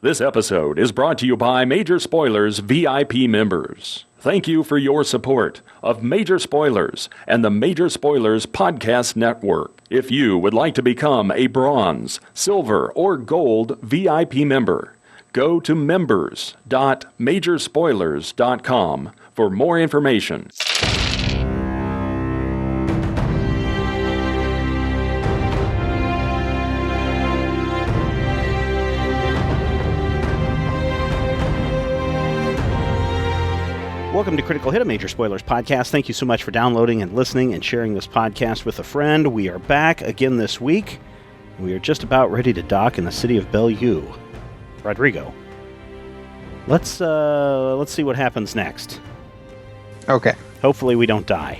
This episode is brought to you by Major Spoilers VIP members. Thank you for your support of Major Spoilers and the Major Spoilers Podcast Network. If you would like to become a bronze, silver, or gold VIP member, go to members.majorspoilers.com for more information. Welcome to Critical Hit, a Major Spoilers podcast. Thank you so much for downloading and listening and sharing this podcast with a friend. We are back again this week. We are just about ready to dock in the city of Bellevue. Rodrigo, let's see what happens next. Okay. Hopefully we don't die.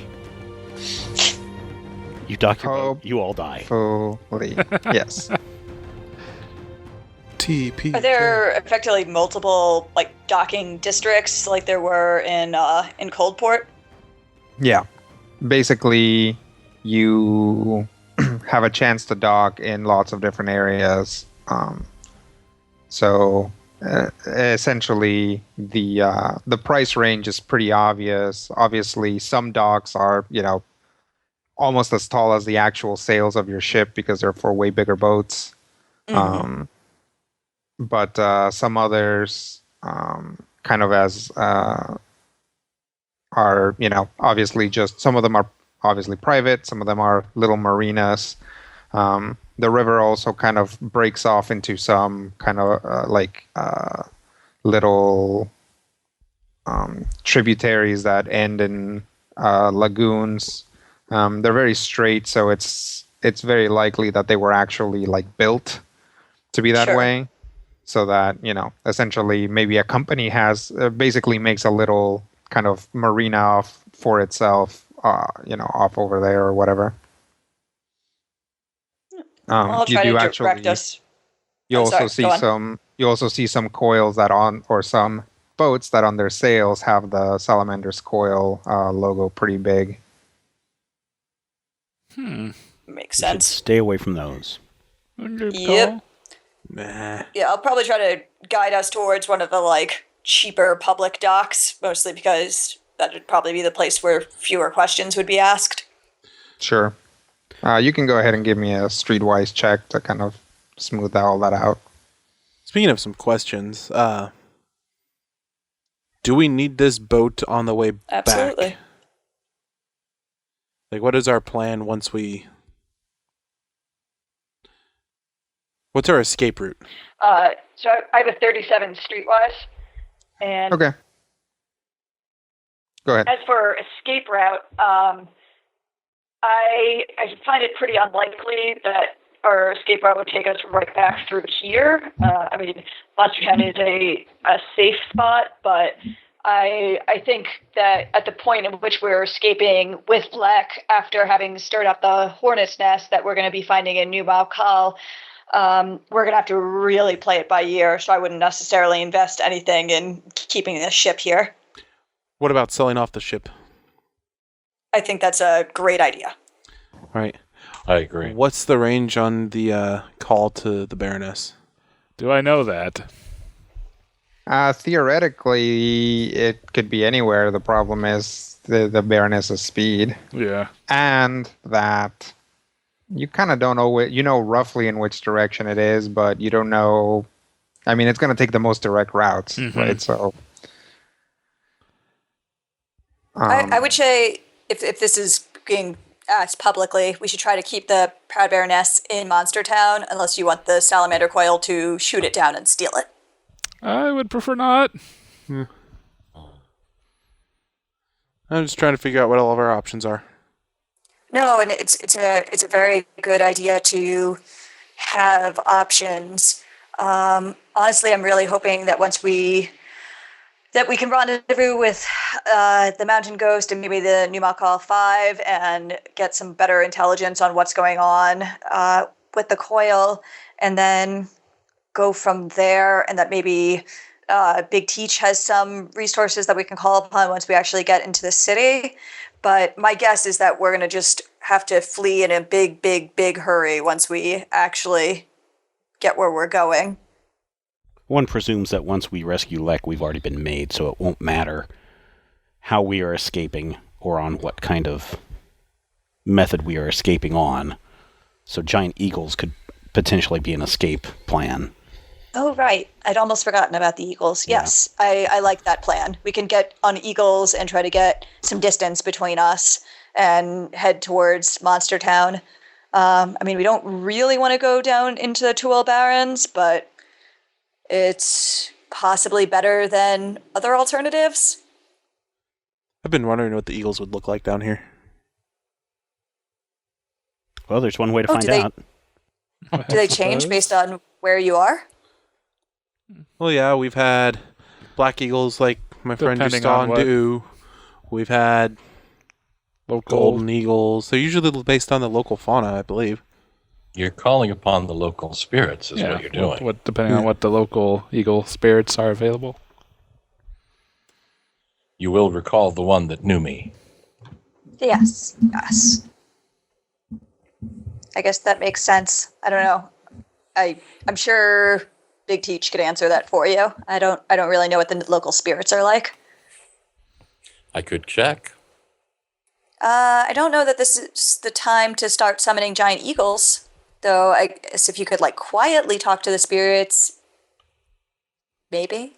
You dock your boat, you all die. Hopefully, yes. TP. Are there effectively multiple docking districts like there were in Coldport? Yeah. Basically, you have a chance to dock in lots of different areas. Essentially, the price range is pretty obvious. Obviously, some docks are, almost as tall as the actual sails of your ship because they're for way bigger boats. Mm-hmm. But some others kind of as are, obviously just some of them are obviously private, some of them are little marinas. The river also kind of breaks off into some kind of little tributaries that end in lagoons. They're very straight, so it's very likely that they were actually built to be that way. So that, essentially maybe a company basically makes a little kind of marina off for itself, off over there or whatever. I'll try to direct us. You also see some coils or some boats that on their sails have the Salamander's coil logo pretty big. Makes sense. Stay away from those. Yep. Nah. Yeah, I'll probably try to guide us towards one of the cheaper public docks, mostly because that would probably be the place where fewer questions would be asked. Sure. You can go ahead and give me a streetwise check to kind of smooth all that out. Speaking of some questions, do we need this boat on the way Absolutely. back? What is our plan once we... What's our escape route? So I have a 37 streetwise, and okay. Go ahead. As for escape route, I find it pretty unlikely that our escape route would take us right back through here. Monstertown is a safe spot, but I think that at the point in which we're escaping with Lek after having stirred up the hornet's nest that we're going to be finding in New Malkal, we're going to have to really play it by ear, so I wouldn't necessarily invest anything in keeping the ship here. What about selling off the ship? I think that's a great idea. All right. I agree. What's the range on the call to the Baroness? Do I know that? Theoretically, it could be anywhere. The problem is the Baroness's speed. Yeah. And that... you kind of don't know you know roughly in which direction it is, but you don't know. I mean, it's going to take the most direct routes, right? So, I would say if this is being asked publicly, we should try to keep the Proud Baroness in Monstertown, unless you want the Salamander Coil to shoot it down and steal it. I would prefer not. I'm just trying to figure out what all of our options are. No, and it's a very good idea to have options. Honestly, I'm really hoping that once we can rendezvous with the Mountain Ghost and maybe the New Malkal 5 and get some better intelligence on what's going on with the coil, and then go from there, and that maybe Big Teach has some resources that we can call upon once we actually get into the city. But my guess is that we're going to just have to flee in a big, big, big hurry once we actually get where we're going. One presumes that once we rescue Lek, we've already been made, so it won't matter how we are escaping or on what kind of method we are escaping on. So giant eagles could potentially be an escape plan. Oh, right. I'd almost forgotten about the eagles. Yeah. Yes, I like that plan. We can get on eagles and try to get some distance between us and head towards Monster Town. We don't really want to go down into the Tuel Barrens, but it's possibly better than other alternatives. I've been wondering what the eagles would look like down here. Well, there's one way to find out. Do they change based on where you are? Well, yeah, we've had black eagles like my friend just Depending saw on and what- do. We've had Local. golden eagles. They're usually based on the local fauna, I believe. You're calling upon the local spirits is what you're doing. What depending on what the local eagle spirits are available. You will recall the one that knew me. Yes. I guess that makes sense. I don't know. I'm sure Big Teach could answer that for you. I don't really know what the local spirits are like. I could check. I don't know that this is the time to start summoning giant eagles, though. I guess if you could quietly talk to the spirits, maybe.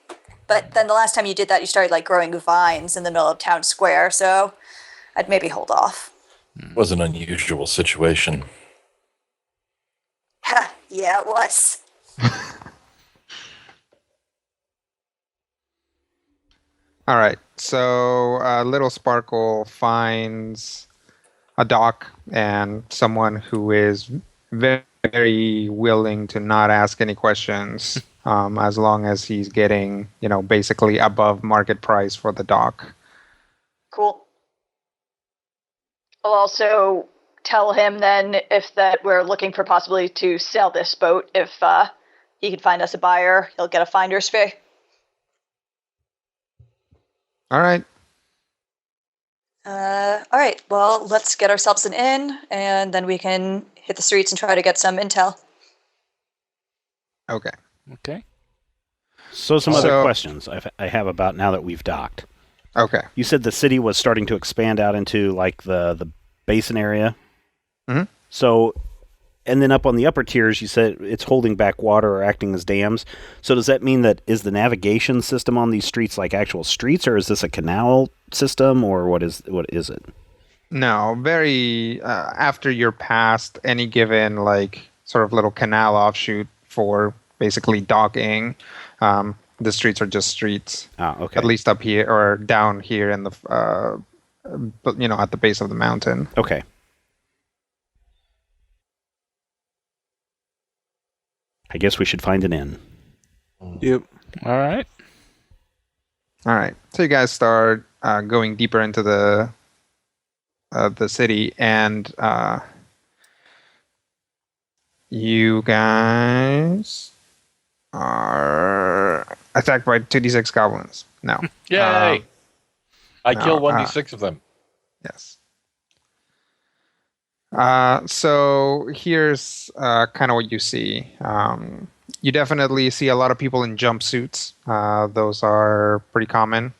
But then the last time you did that, you started growing vines in the middle of town square, so I'd maybe hold off. It was an unusual situation. Yeah, it was. All right. So Little Sparkle finds a dock and someone who is very, very willing to not ask any questions as long as he's getting, basically above market price for the dock. Cool. I'll also tell him then that we're looking for possibly to sell this boat. If he can find us a buyer, he'll get a finder's fee. All right. All right. Well, let's get ourselves an inn, and then we can hit the streets and try to get some intel. Okay. Okay. So some other So- questions I have about now that we've docked. Okay. You said the city was starting to expand out into the basin area. Mhm. So, and then up on the upper tiers, you said it's holding back water or acting as dams. So does that mean that is the navigation system on these streets like actual streets, or is this a canal system, or what is it? No, very after you're past any given sort of little canal offshoot for basically docking, the streets are just streets. Ah, okay. At least up here or down here in the at the base of the mountain. Okay. I guess we should find an inn. Yep. All right. All right. So you guys start going deeper into the city, and you guys are attacked by 2d6 goblins. No. Yay! I no, killed 1d6 of them. Yes. So here's kind of what you see. You definitely see a lot of people in jumpsuits. Those are pretty common.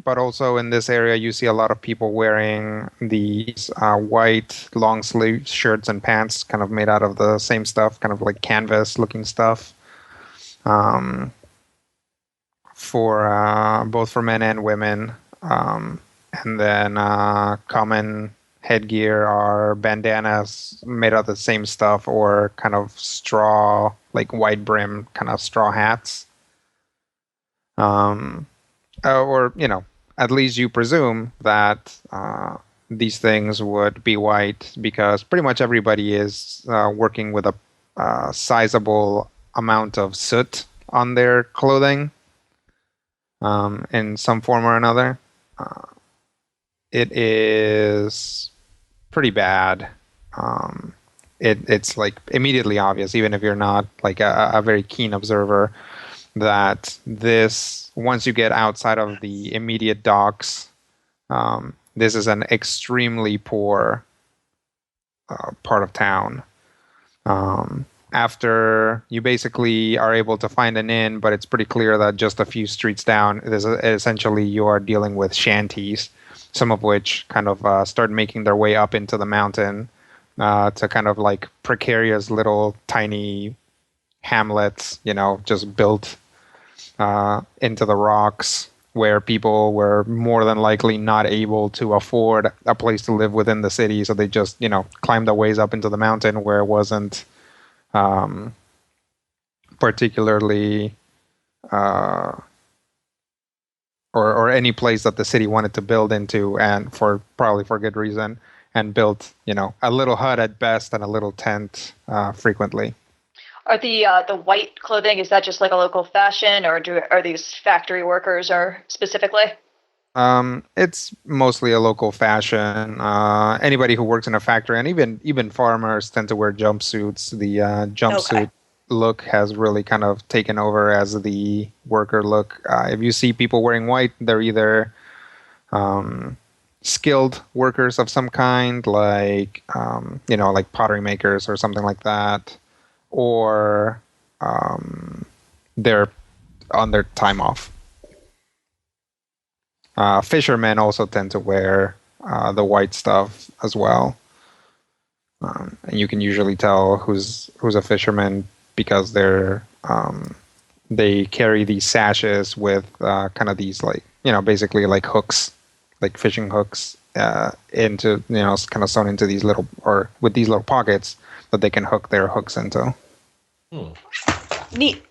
But also in this area, you see a lot of people wearing these white long sleeve shirts and pants, kind of made out of the same stuff, kind of like canvas looking stuff. For both for men and women. And then common headgear are bandanas made out of the same stuff, or kind of straw, like wide brim kind of straw hats. Or, at least you presume that these things would be white because pretty much everybody is working with a sizable amount of soot on their clothing in some form or another. It is pretty bad. It's immediately obvious, even if you're not a very keen observer, that this, once you get outside of the immediate docks, this is an extremely poor part of town. after you basically are able to find an inn, but it's pretty clear that just a few streets down, essentially you are dealing with shanties, some of which kind of start making their way up into the mountain to kind of like precarious little tiny hamlets, just built into the rocks, where people were more than likely not able to afford a place to live within the city, so they just, climbed their ways up into the mountain where it wasn't particularly or any place that the city wanted to build into, and probably for good reason, and built, a little hut at best and a little tent frequently. Are the white clothing, is that just like a local fashion, or are these factory workers or specifically? It's mostly a local fashion. Anybody who works in a factory, and even farmers, tend to wear jumpsuits. The jumpsuit look has really kind of taken over as the worker look. If you see people wearing white, they're either skilled workers of some kind, like like pottery makers or something like that, or they're on their time off. Fishermen also tend to wear the white stuff as well, and you can usually tell who's a fisherman because they carry these sashes with kind of these, like, basically like hooks, like fishing hooks, into, kind of sewn into these little, or with these little pockets that they can hook their hooks into. Neat.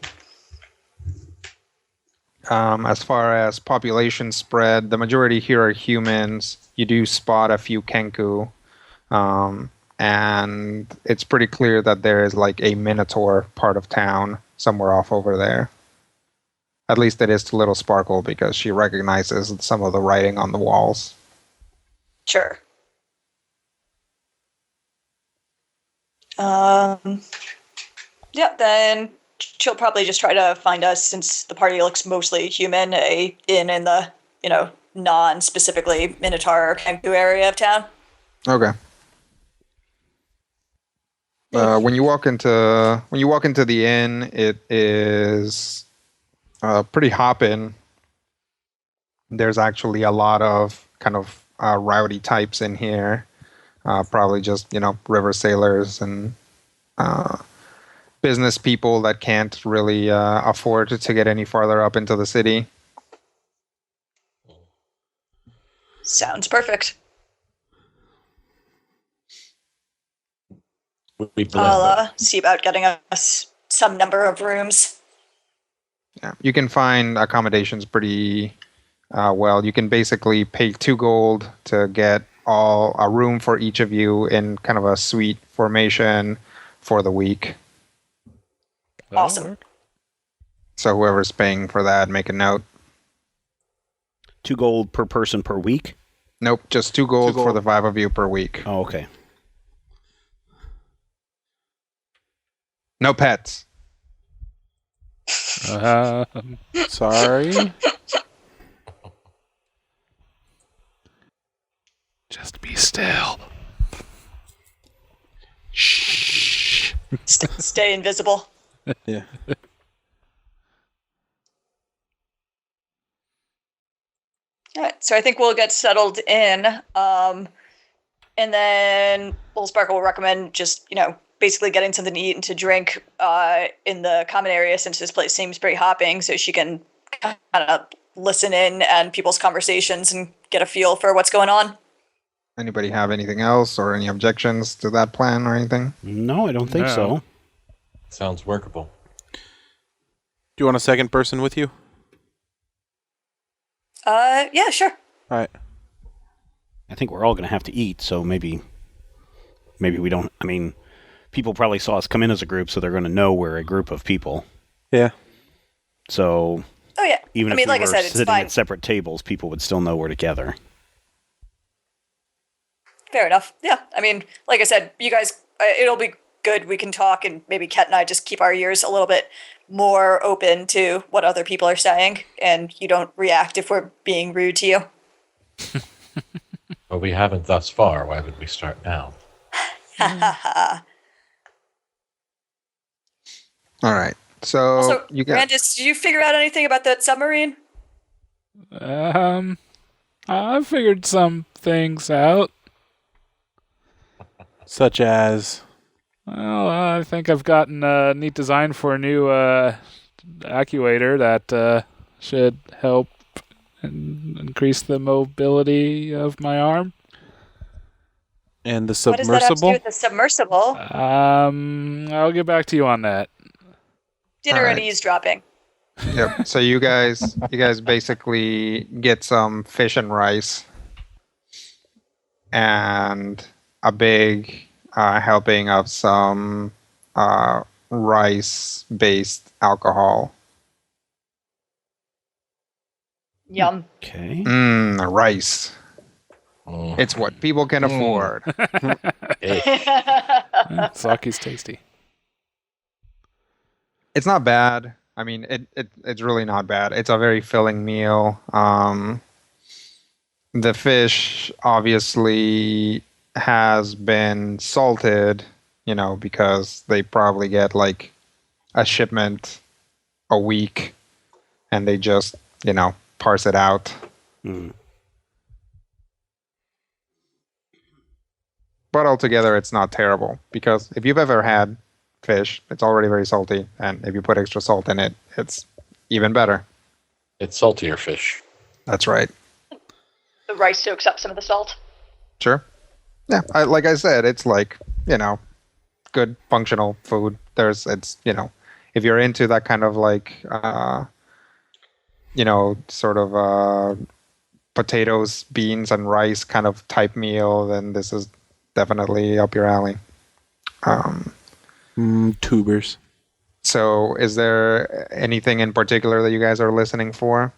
As far as population spread, the majority here are humans. You do spot a few Kenku, and it's pretty clear that there is like a Minotaur part of town somewhere off over there. At least it is to Little Sparkle, because she recognizes some of the writing on the walls. Sure. Yeah, then she'll probably just try to find us, since the party looks mostly human, a inn in the, non-specifically Minotaur or Kenku area of town. Okay. When you walk into the inn, it is pretty hoppin'. There's actually a lot of kind of rowdy types in here. Probably just, river sailors and business people that can't really afford to get any farther up into the city. Sounds perfect. I'll see about getting us some number of rooms. Yeah, you can find accommodations pretty well. You can basically pay 2 gold to get a room for each of you in kind of a suite formation for the week. Awesome. So whoever's paying for that, make a note. 2 gold per person per week? Nope, just 2 gold for the 5 of you per week. Oh, okay. No pets. Sorry. Just be still. Shh. Stay invisible. Yeah. All right, so I think we'll get settled in, and then Little Sparkle will recommend just, basically getting something to eat and to drink in the common area, since this place seems pretty hopping, so she can kind of listen in and people's conversations and get a feel for what's going on. Anybody have anything else or any objections to that plan or anything? No, I don't think so. Sounds workable. Do you want a second person with you? Yeah, sure. All right. I think we're all going to have to eat, so maybe we don't. I mean, people probably saw us come in as a group, so they're going to know we're a group of people. Yeah. So, Oh yeah. even if like we I were said, it's sitting fine. at separate tables, people would still know we're together. Fair enough. Yeah. I mean, like I said, you guys, it'll be good. We can talk, and maybe Ket and I just keep our ears a little bit more open to what other people are saying, and you don't react if we're being rude to you. Well, we haven't thus far. Why would we start now? All right. So Also, you got. Brandis, did you figure out anything about that submarine? I figured some things out. Such as Well, I think I've gotten a neat design for a new actuator that should help increase the mobility of my arm. and the What does that have to do submersible. with the submersible? I'll get back to you on that. Dinner all and right. eavesdropping. Yep. So you guys basically get some fish and rice, and a big helping of some rice-based alcohol. Yum. Okay. Rice. Mm. It's what people can afford. Sake's tasty. It's not bad. I mean, it's really not bad. It's a very filling meal. The fish obviously has been salted, because they probably get like a shipment a week, and they just, parse it out. Mm. But altogether, it's not terrible, because if you've ever had fish, it's already very salty, and if you put extra salt in it, it's even better. It's saltier fish. That's right. The rice soaks up some of the salt. Sure. Yeah, like I said, it's like, good functional food. If you're into that kind of like, sort of potatoes, beans, and rice kind of type meal, then this is definitely up your alley. Tubers. So is there anything in particular that you guys are listening for?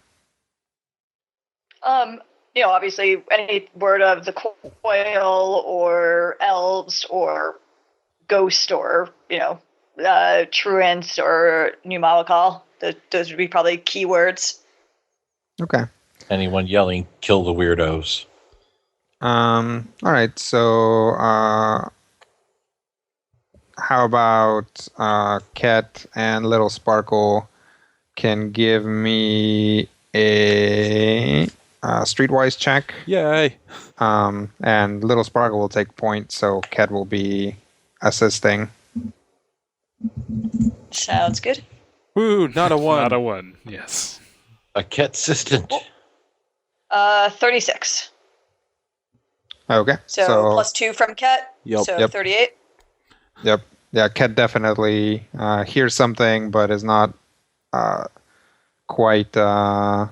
Obviously any word of the coil or elves or ghost or, truants or Numawakal. Those would be probably keywords. Okay. Anyone yelling, kill the weirdos. All right. So, how about Ket and Little Sparkle can give me a streetwise check? Yay. And Little Sparkle will take point, so Ket will be assisting. Sounds good. Woo, not a one. Not a one. Yes. A consistent. 36. Okay. So plus 2 from Ket. Yep. So Yep. 38. Yep. Yeah, Ket definitely hears something, but is not quite good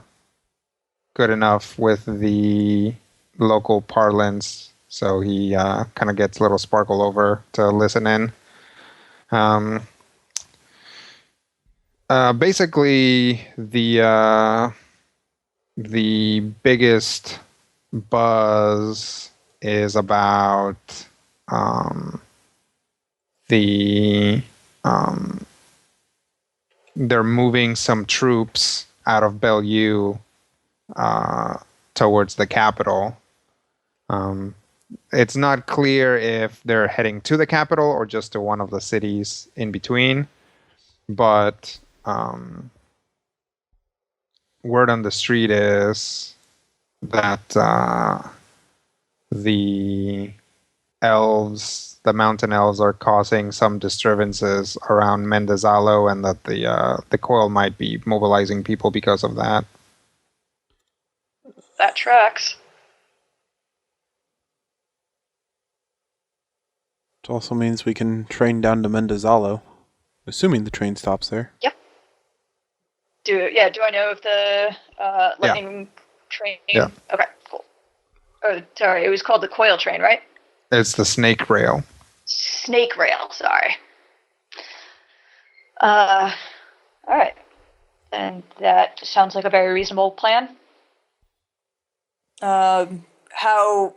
enough with the local parlance, so he kind of gets Little Sparkle over to listen in. Basically, the biggest buzz is about they're moving some troops out of Bellevue towards the capital. It's not clear if they're heading to the capital or just to one of the cities in between, but word on the street is that the mountain elves are causing some disturbances around Mendezalo, and that the coil might be mobilizing people because of that. That tracks. It also means we can train down to Mendezalo, assuming the train stops there. Do I know if the lightning train? Yeah. Okay, cool. Oh, sorry, it was called the coil train, right? It's the snake rail. Snake rail, sorry. All right. And that sounds like a very reasonable plan. How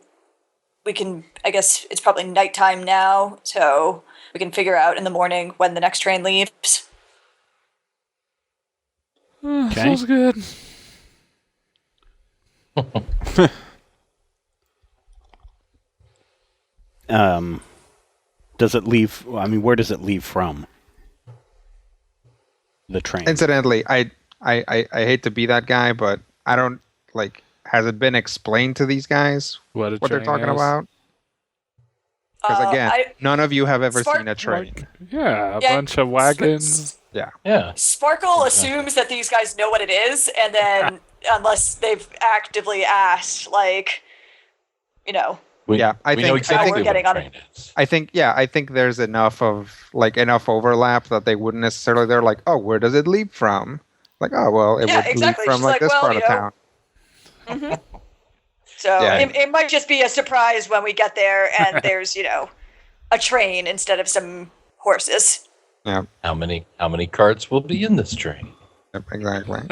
we can, I guess it's probably nighttime now, so we can figure out in the morning when the next train leaves. Okay. Sounds good. Does it leave? I mean, where does it leave from? the train. Incidentally, I hate to be that guy, but I don't like. Has it been explained to these guys What they're talking about? Because again, none of you have ever seen a train. A bunch of wagons. Yeah. Sparkle Exactly. assumes that these guys know what it is, and then unless they've actively asked, like, We know know exactly exactly we're what getting a on train is. I think there's enough overlap that they wouldn't necessarily. They're like, oh, where does it leave from? Like, oh, well, it Yeah, would leave exactly. from She's like like, this well, part of you know. town. So Yeah. it might just be a surprise when we get there and there's, a train instead of some horses. Yeah, How many carts will be in this train? yep, exactly.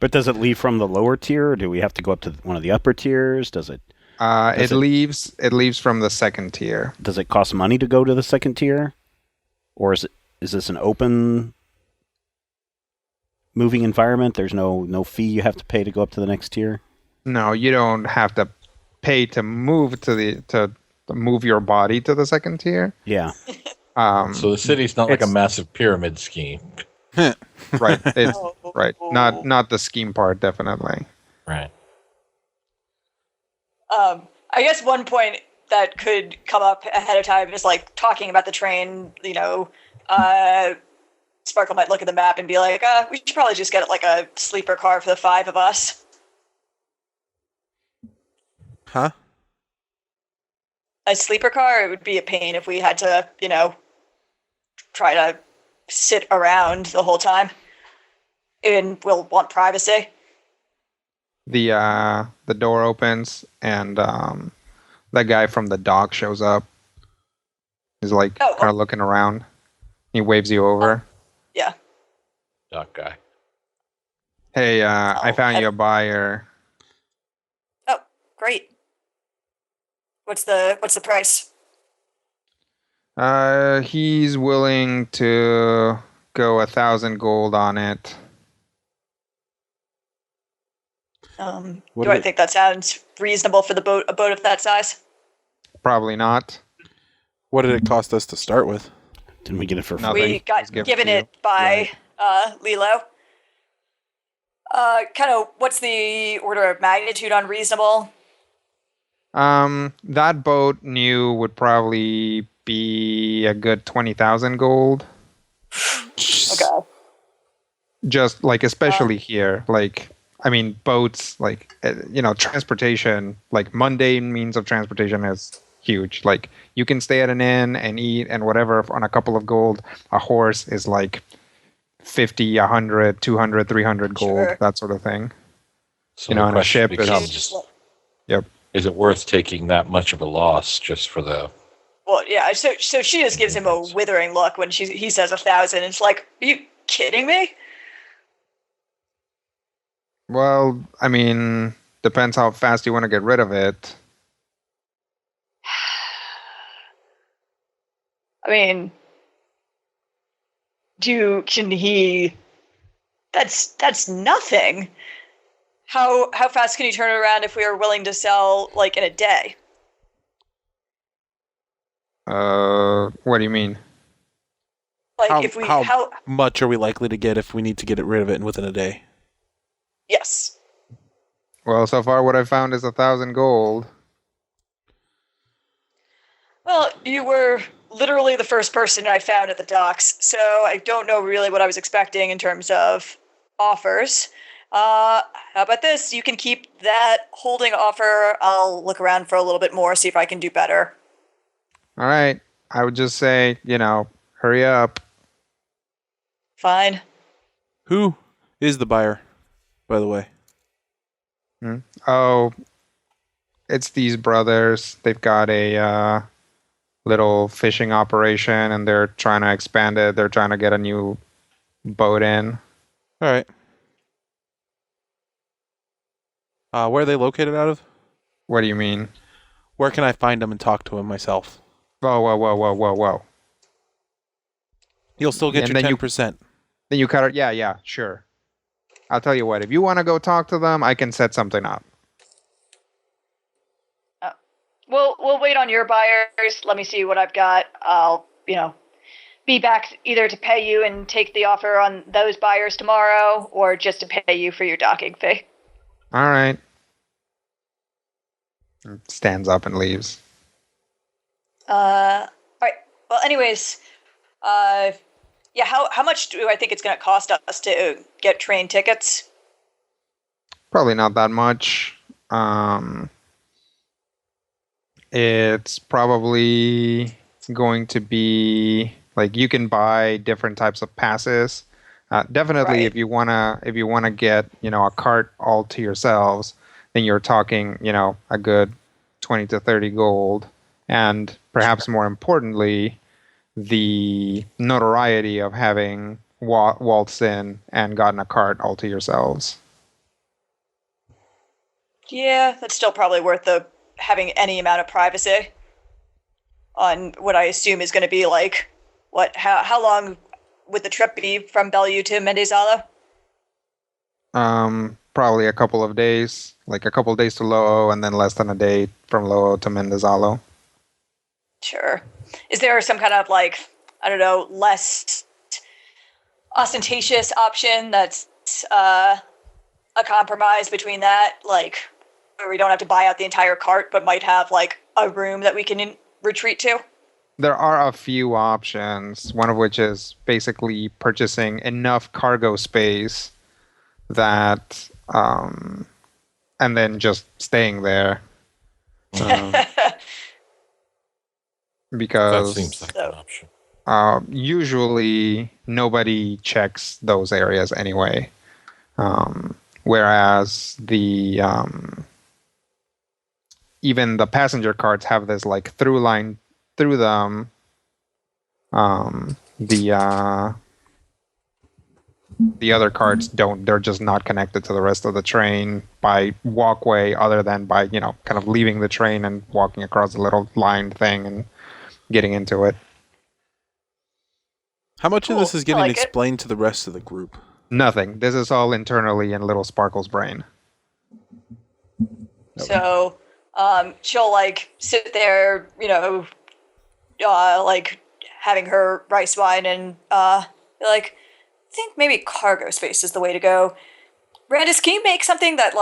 But does it leave from the lower tier, or do we have to go up to one of the upper tiers? It leaves from the second tier. Does it cost money to go to the second tier, or is this an open moving environment? There's no fee you have to pay to go up to the next tier. No, you don't have to pay to move to move your body to the second tier. Yeah. So the city's not like a it's- massive pyramid scheme. Right. It's right. Not the scheme part, definitely. Right. I guess one point that could come up ahead of time is like talking about the train, Sparkle might look at the map and be like, we should probably just get like a sleeper car for the 5 of us. Huh? A sleeper car, it would be a pain if we had to, try to sit around the whole time. And we'll want privacy. The door opens and that guy from the dock shows up. He's like kind of looking around. He waves you over. Yeah. Dock guy. Hey, I found you a buyer. Oh, great. What's the price? He's willing to go 1,000 gold on it. Do I think that sounds reasonable for a boat of that size? Probably not. What did it cost us to start with? Didn't we get it for free? Nothing. We got It's given given to you. it by Lilo. Kind of, what's the order of magnitude on reasonable? That boat new would probably be a good 20,000 gold. Okay. Just like, especially here, like, I mean, boats, like, transportation, like mundane means of transportation is huge. Like, you can stay at an inn and eat and whatever on a couple of gold. A horse is like 50, 100, 200, 300 gold, Sure. that sort of thing. So On the a question ship becomes, Yep. is it worth taking that much of a loss just for the... Well, yeah. So she just gives him a withering look when he says 1,000. It's like, are you kidding me? Well, I mean, depends how fast you want to get rid of it. I mean, can he? That's nothing. How fast can you turn it around if we are willing to sell like in a day? What do you mean? Like How- if we how- Much are we likely to get if we need to get rid of it within a day? yes. Well, so far what I've found is 1,000 gold. Well, you were literally the first person I found at the docks, so I don't know really what I was expecting in terms of offers. How about this? You can keep that holding offer. I'll look around for a little bit more, see if I can do better. All right. I would just say, hurry up. Fine. Who is the buyer, by the way? Oh, it's these brothers. They've got a little fishing operation and they're trying to expand it. They're trying to get a new boat in. All right. Where are they located out of? What do you mean? Where can I find them and talk to them myself? Whoa. You'll still get And your then 10%. Then you cut it. Yeah, sure. I'll tell you what. If you want to go talk to them, I can set something up. We'll wait on your buyers. Let me see what I've got. I'll, be back either to pay you and take the offer on those buyers tomorrow, or just to pay you for your docking fee. All right. Stands up and leaves. All right. Well, anyways, yeah. How much do I think it's going to cost us to get train tickets? Probably not that much. It's probably going to be like you can buy different types of passes. Definitely, Right. if you wanna get a cart all to yourselves, then you're talking a good 20 to 30 gold, and perhaps more importantly, the notoriety of having waltzed in and gotten a cart all to yourselves. Yeah, that's still probably worth having any amount of privacy on what I assume is going to be like, how long would the trip be from Bellevue to Mendezalo? Probably a couple of days, like a couple of days to Loo, and then less than a day from Loo to Mendezalo. Sure. Is there some kind of I don't know, less ostentatious option that's a compromise between that, where we don't have to buy out the entire cart, but might have a room that we can retreat to? There are a few options, one of which is basically purchasing enough cargo space that, and then just staying there. Because That seems like an option. usually nobody checks those areas anyway. Whereas even the passenger carts have this through line through them. The other carts don't. They're just not connected to the rest of the train by walkway, other than by kind of leaving the train and walking across the little lined thing and getting into it. How much of this is I getting like it. explained to the rest of the group? Nothing. This is all internally in Little Sparkle's brain. So, she'll sit there, having her rice wine and be like, I think maybe cargo space is the way to go. Randus, can you make something that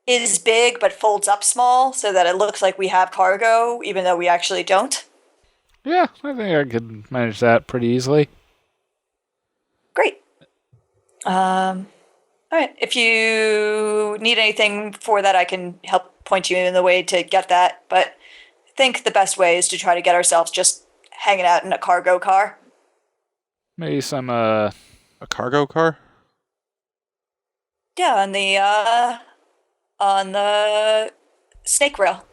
is big but folds up small so that it looks like we have cargo even though we actually don't? Yeah, I think I could manage that pretty easily. Great. All right. If you need anything for that, I can help point you in the way to get that. But I think the best way is to try to get ourselves just hanging out in a cargo car. Maybe some A cargo car? Yeah, on the snake rail.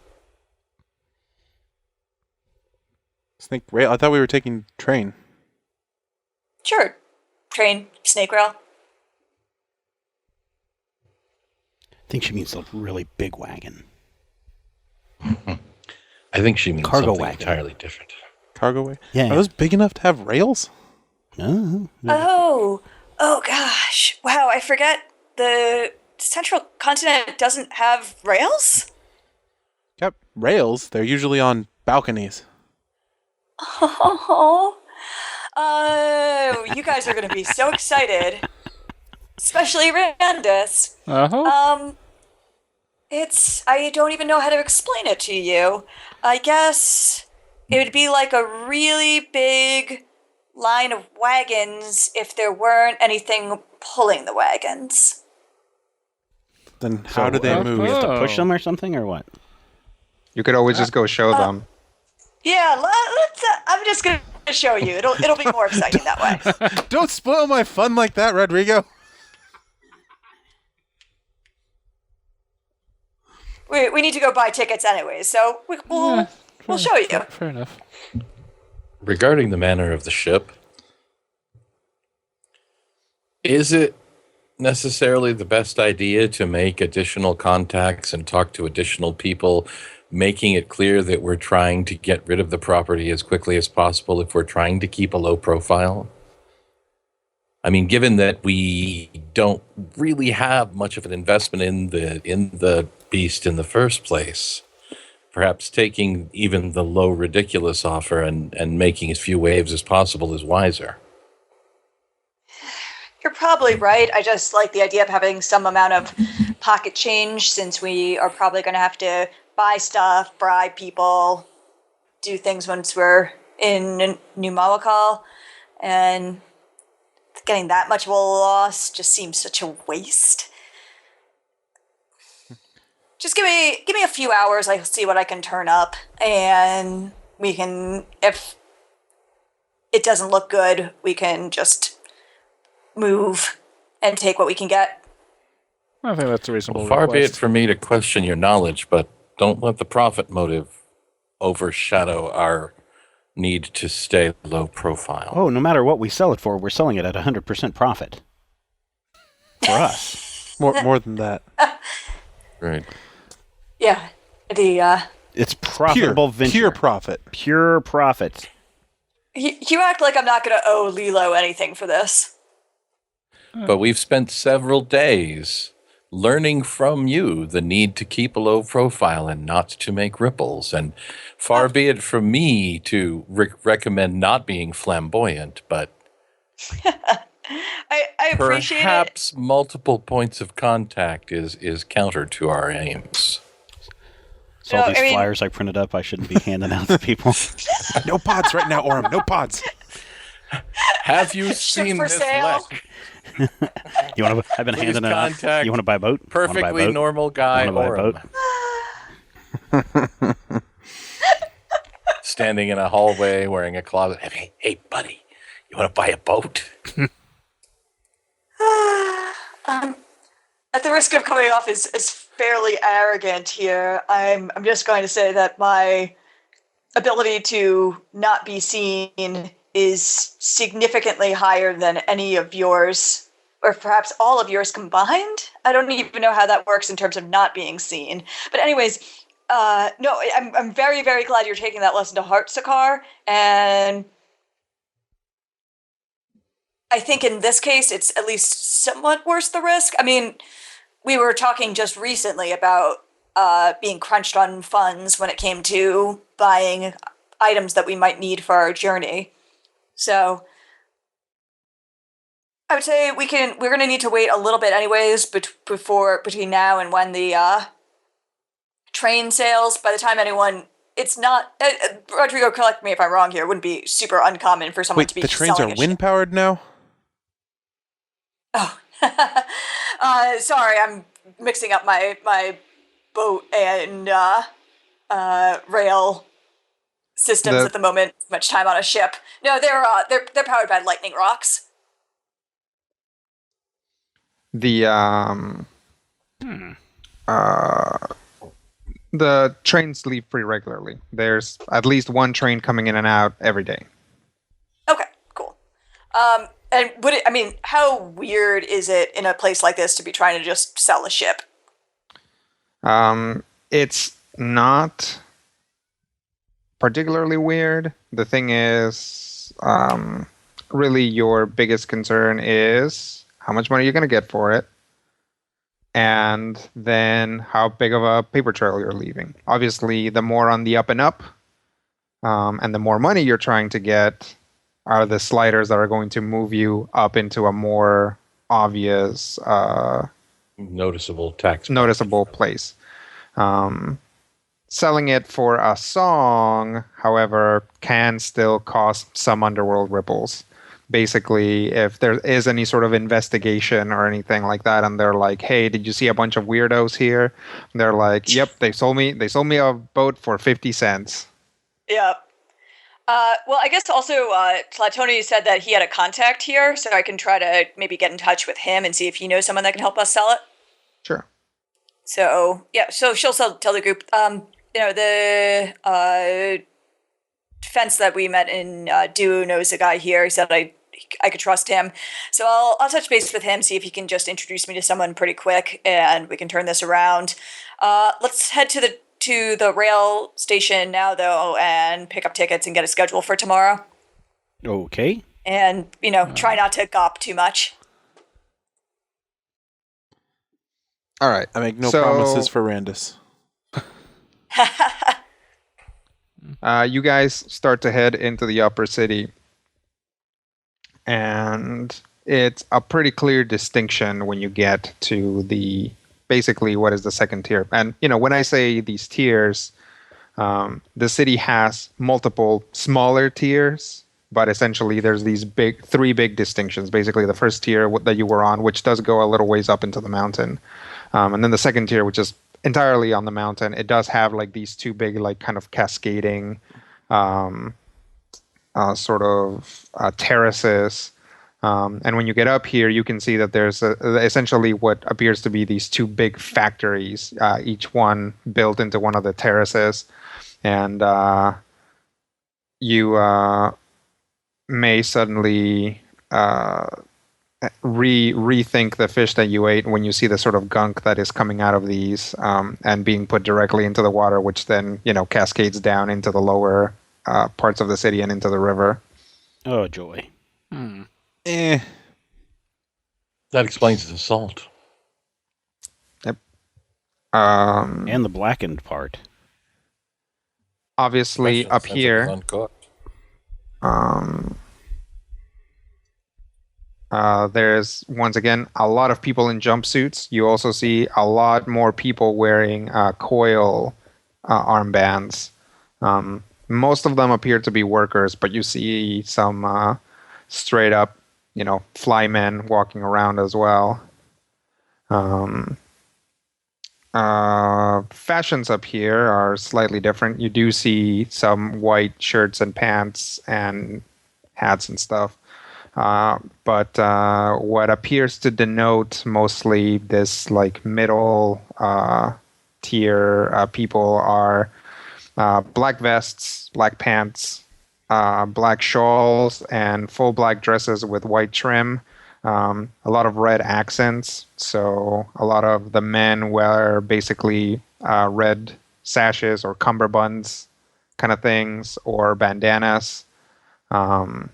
Snake rail? I thought we were taking train. Sure. Train, snake rail. I think she means a really big wagon. I think she means Cargo something wagon. entirely different. Cargo way? Yeah. Are those big enough to have rails? Oh, Oh gosh. Wow, I forget the central continent doesn't have rails? Yep. Rails? They're usually on balconies. Oh, you guys are going to be so excited. Especially Randus. uh-huh. I don't even know how to explain it to you. I guess it would be like a really big line of wagons if there weren't anything pulling the wagons. Then how do they we move? have to push Oh. them or something, or what? You could always just go show them. Yeah, let's. I'm just gonna show you. It'll be more exciting that way. Don't spoil my fun like that, Rodrigo. We need to go buy tickets anyways, so we'll show you. Fair enough. Regarding the manner of the ship, is it necessarily the best idea to make additional contacts and talk to additional people, making it clear that we're trying to get rid of the property as quickly as possible if we're trying to keep a low profile? I mean, given that we don't really have much of an investment in the beast in the first place, perhaps taking even the low ridiculous offer and making as few waves as possible is wiser. You're probably right. I just like the idea of having some amount of pocket change, since we are probably going to have to buy stuff, bribe people, do things once we're in New Malakal, and getting that much of a loss just seems such a waste. Just give me a few hours. I'll see what I can turn up, and we can, if it doesn't look good, we can just move and take what we can get. I think that's a reasonable Far be it request. for me to question your knowledge, but don't let the profit motive overshadow our need to stay low profile. Oh, no matter what we sell it for, we're selling it at 100% profit. For us. More than that. Right. Yeah, It's profitable venture. Pure profit. Pure profit. you act like I'm not going to owe Lilo anything for this. But we've spent several days learning from you the need to keep a low profile and not to make ripples. And far be it from me to recommend not being flamboyant, but I appreciate it. perhaps multiple points of contact is counter to our aims. So all No, these I mean- flyers I printed up, I shouldn't be handing out to people. No pods right now, Orem. No pods. Have you Ship seen for this sale. lek? You want to? I've been Please handing it out. contact You want to buy a boat? Wanna buy a Perfectly boat? normal guy Wanna buy a Orem. boat? Standing in a hallway wearing a closet. Hey, buddy, you want to buy a boat? At the risk of coming off as fairly arrogant here, I'm just going to say that my ability to not be seen is significantly higher than any of yours, or perhaps all of yours combined. I don't even know how that works in terms of not being seen. But anyways, no, I'm very, very glad you're taking that lesson to heart, Sekhar, and I think in this case, it's at least somewhat worth the risk. I mean, we were talking just recently about being crunched on funds when it came to buying items that we might need for our journey. So I would say we're going to need to wait a little bit anyways between now and when the train sails. By the time it's not, Rodrigo, correct me if I'm wrong here, it wouldn't be super uncommon for someone Wait, to be the trains selling are a wind powered now? Oh, sorry, I'm mixing up my boat and rail systems at the moment. Much time on a ship. No, they're powered by lightning rocks. The trains leave pretty regularly. There's at least one train coming in and out every day. Okay, cool. And how weird is it in a place like this to be trying to just sell a ship? It's not particularly weird. The thing is, really your biggest concern is how much money you're going to get for it, and then how big of a paper trail you're leaving. Obviously, the more on the up and up, and the more money you're trying to get, are the sliders that are going to move you up into a more obvious, Noticeable place. Selling it for a song, however, can still cause some underworld ripples. Basically, if there is any sort of investigation or anything like that, and they're like, "Hey, did you see a bunch of weirdos here?" And they're like, "Yep, they sold me a boat for 50 cents." Yeah. Well, I guess also Tlatoni said that he had a contact here, so I can try to maybe get in touch with him and see if he knows someone that can help us sell it. Sure. So yeah, so she'll tell the group. The defense that we met in Duo knows a guy here. He said I could trust him, so I'll touch base with him, see if he can just introduce me to someone pretty quick, and we can turn this around. Let's head to the rail station now, though, and pick up tickets and get a schedule for tomorrow. Okay. And try not to gawp too much. All right. I make no promises for Randus. You guys start to head into the upper city, and it's a pretty clear distinction when you get to basically what is the second tier. And when I say these tiers, the city has multiple smaller tiers, but essentially there's these three big distinctions. Basically, the first tier that you were on, which does go a little ways up into the mountain, and then the second tier, which is entirely on the mountain. It does have like these two big, like kind of cascading, sort of terraces. And when you get up here, you can see that there's essentially what appears to be these two big factories, each one built into one of the terraces. And you may suddenly rethink the fish that you ate when you see the sort of gunk that is coming out of these and being put directly into the water, which then cascades down into the lower parts of the city and into the river. Oh, joy. Eh. That explains the salt. Yep. And the blackened part. Obviously, up Since it was here, uncooked. there's once again a lot of people in jumpsuits. You also see a lot more people wearing coil armbands. Most of them appear to be workers, but you see some straight up, flymen walking around as well. Fashions up here are slightly different. You do see some white shirts and pants and hats and stuff. But what appears to denote mostly this like middle tier people are black vests, black pants, black shawls, and full black dresses with white trim. A lot of red accents. So a lot of the men wear basically red sashes or cummerbunds kind of things, or bandanas. And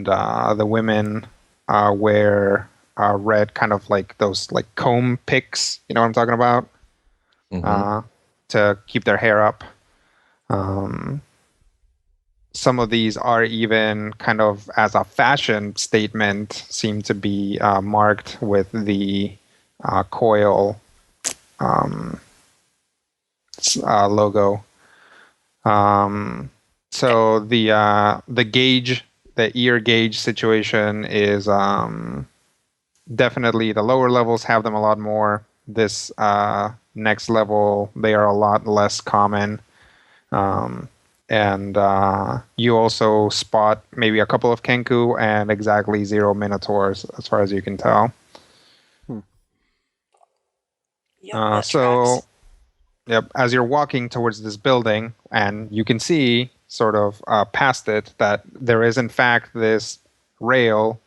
the women wear red, kind of like those like comb picks. You know what I'm talking about? Mhm. To keep their hair up. Some of these are even kind of as a fashion statement seem to be marked with the coil logo. So the gauge, the ear gauge situation is definitely the lower levels have them a lot more. This next level, they are a lot less common. And you also spot maybe a couple of Kenku and exactly 0 Minotaurs, as far as you can tell. Yep, that So, tracks. yep, as you're walking towards this building, and you can see sort of past it that there is in fact this rail,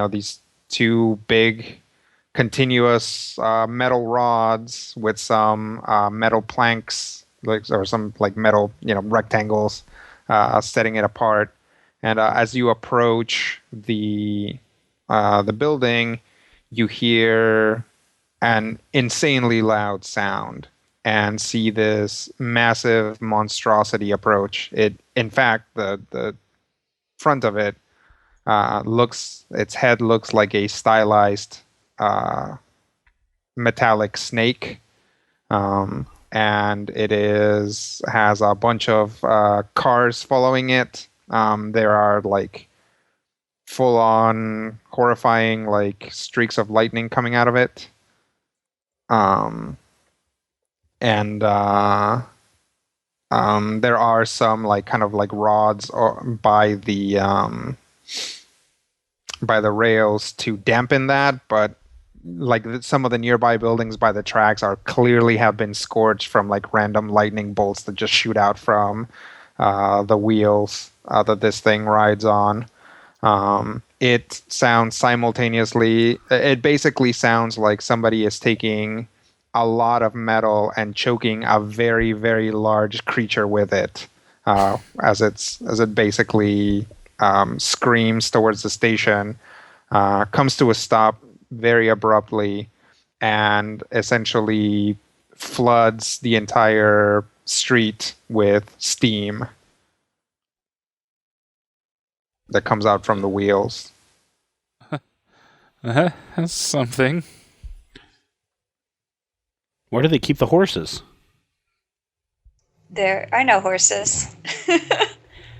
these two big continuous metal rods with some metal planks, or some like metal, rectangles, setting it apart. And as you approach the building, you hear an insanely loud sound and see this massive monstrosity approach. In fact, the front of it its head looks like a stylized metallic snake. And it has a bunch of cars following it. There are like full-on horrifying like streaks of lightning coming out of it. And there are some like kind of like rods by the rails to dampen that, but like some of the nearby buildings by the tracks are clearly have been scorched from like random lightning bolts that just shoot out from the wheels that this thing rides on. It sounds simultaneously. It basically sounds like somebody is taking a lot of metal and choking a very, very large creature with it, as it basically screams towards the station, comes to a stop very abruptly, and essentially floods the entire street with steam that comes out from the wheels. That's something. Where do they keep the horses? There are no horses.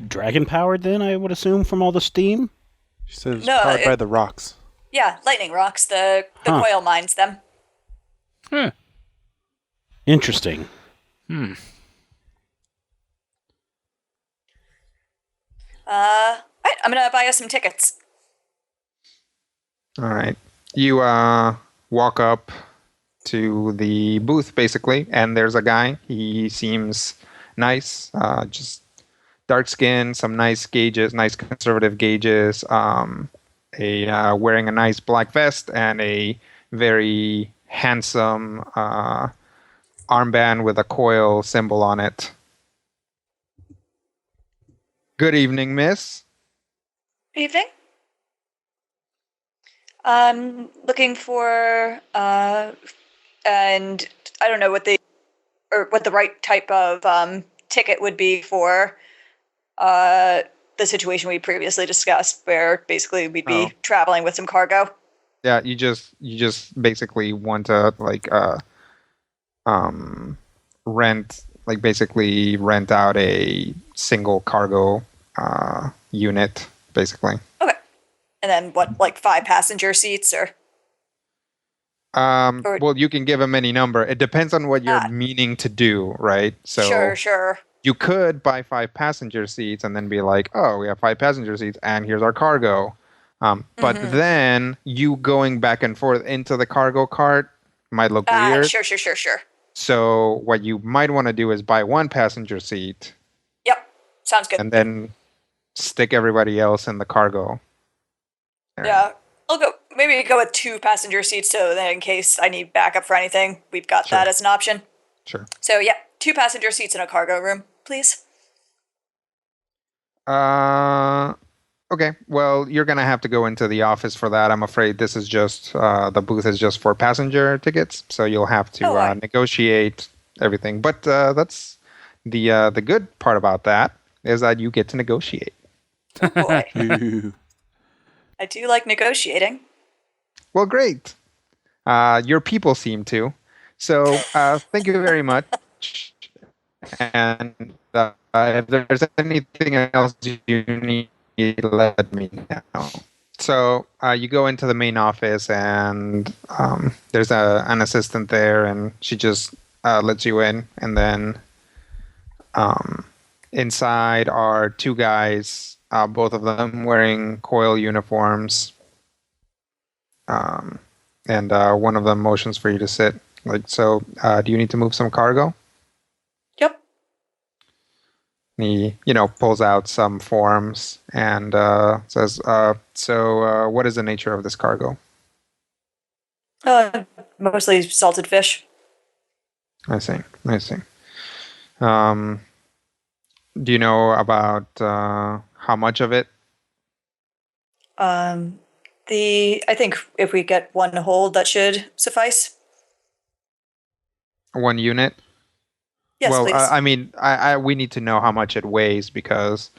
Dragon powered, then, I would assume, from all the steam? She says No, powered by the rocks. Yeah, lightning rocks. The Huh. coil mines them. Huh. Interesting. Right, I'm gonna buy us some tickets. All right. You walk up to the booth, basically, and there's a guy. He seems nice, just dark skin, some nice gauges, nice conservative gauges, wearing a nice black vest and a very handsome armband with a coil symbol on it. Good evening, miss. Evening. Looking for and I don't know what the right type of ticket would be for the situation we previously discussed, where basically we'd be traveling with some cargo. Yeah, you just basically want to rent out a single cargo unit, basically. Okay. And then what, like 5 passenger seats or? Well, you can give them any number. It depends on what you're meaning to do, right? So Sure. you could buy 5 passenger seats and then be like, oh, we have 5 passenger seats and here's our cargo. But then you going back and forth into the cargo cart might look weird. Sure. So what you might want to do is buy 1 passenger seat. Yep. Sounds good. And then stick everybody else in the cargo. Yeah. I'll go with 2 passenger seats so that in case I need backup for anything, we've got that as an option. Sure. So yeah, 2 passenger seats in a cargo room, please. Okay. Well, you're gonna have to go into the office for that. I'm afraid this is just the booth is just for passenger tickets, so you'll have to negotiate everything. But that's the good part about that is that you get to negotiate. Oh boy. I do like negotiating. Well, great. Your people seem to. So thank you very much. And if there's anything else you need, let me know. So you go into the main office, and there's an assistant there, and she just lets you in. And then inside are 2 guys, both of them wearing coil uniforms. And one of them motions for you to sit. Do you need to move some cargo? Yep. He, pulls out some forms and says, what is the nature of this cargo? Mostly salted fish. I see. Do you know about how much of it? I think if we get 1 hold, that should suffice. 1 unit? Yes, well, please. I mean, we need to know how much it weighs because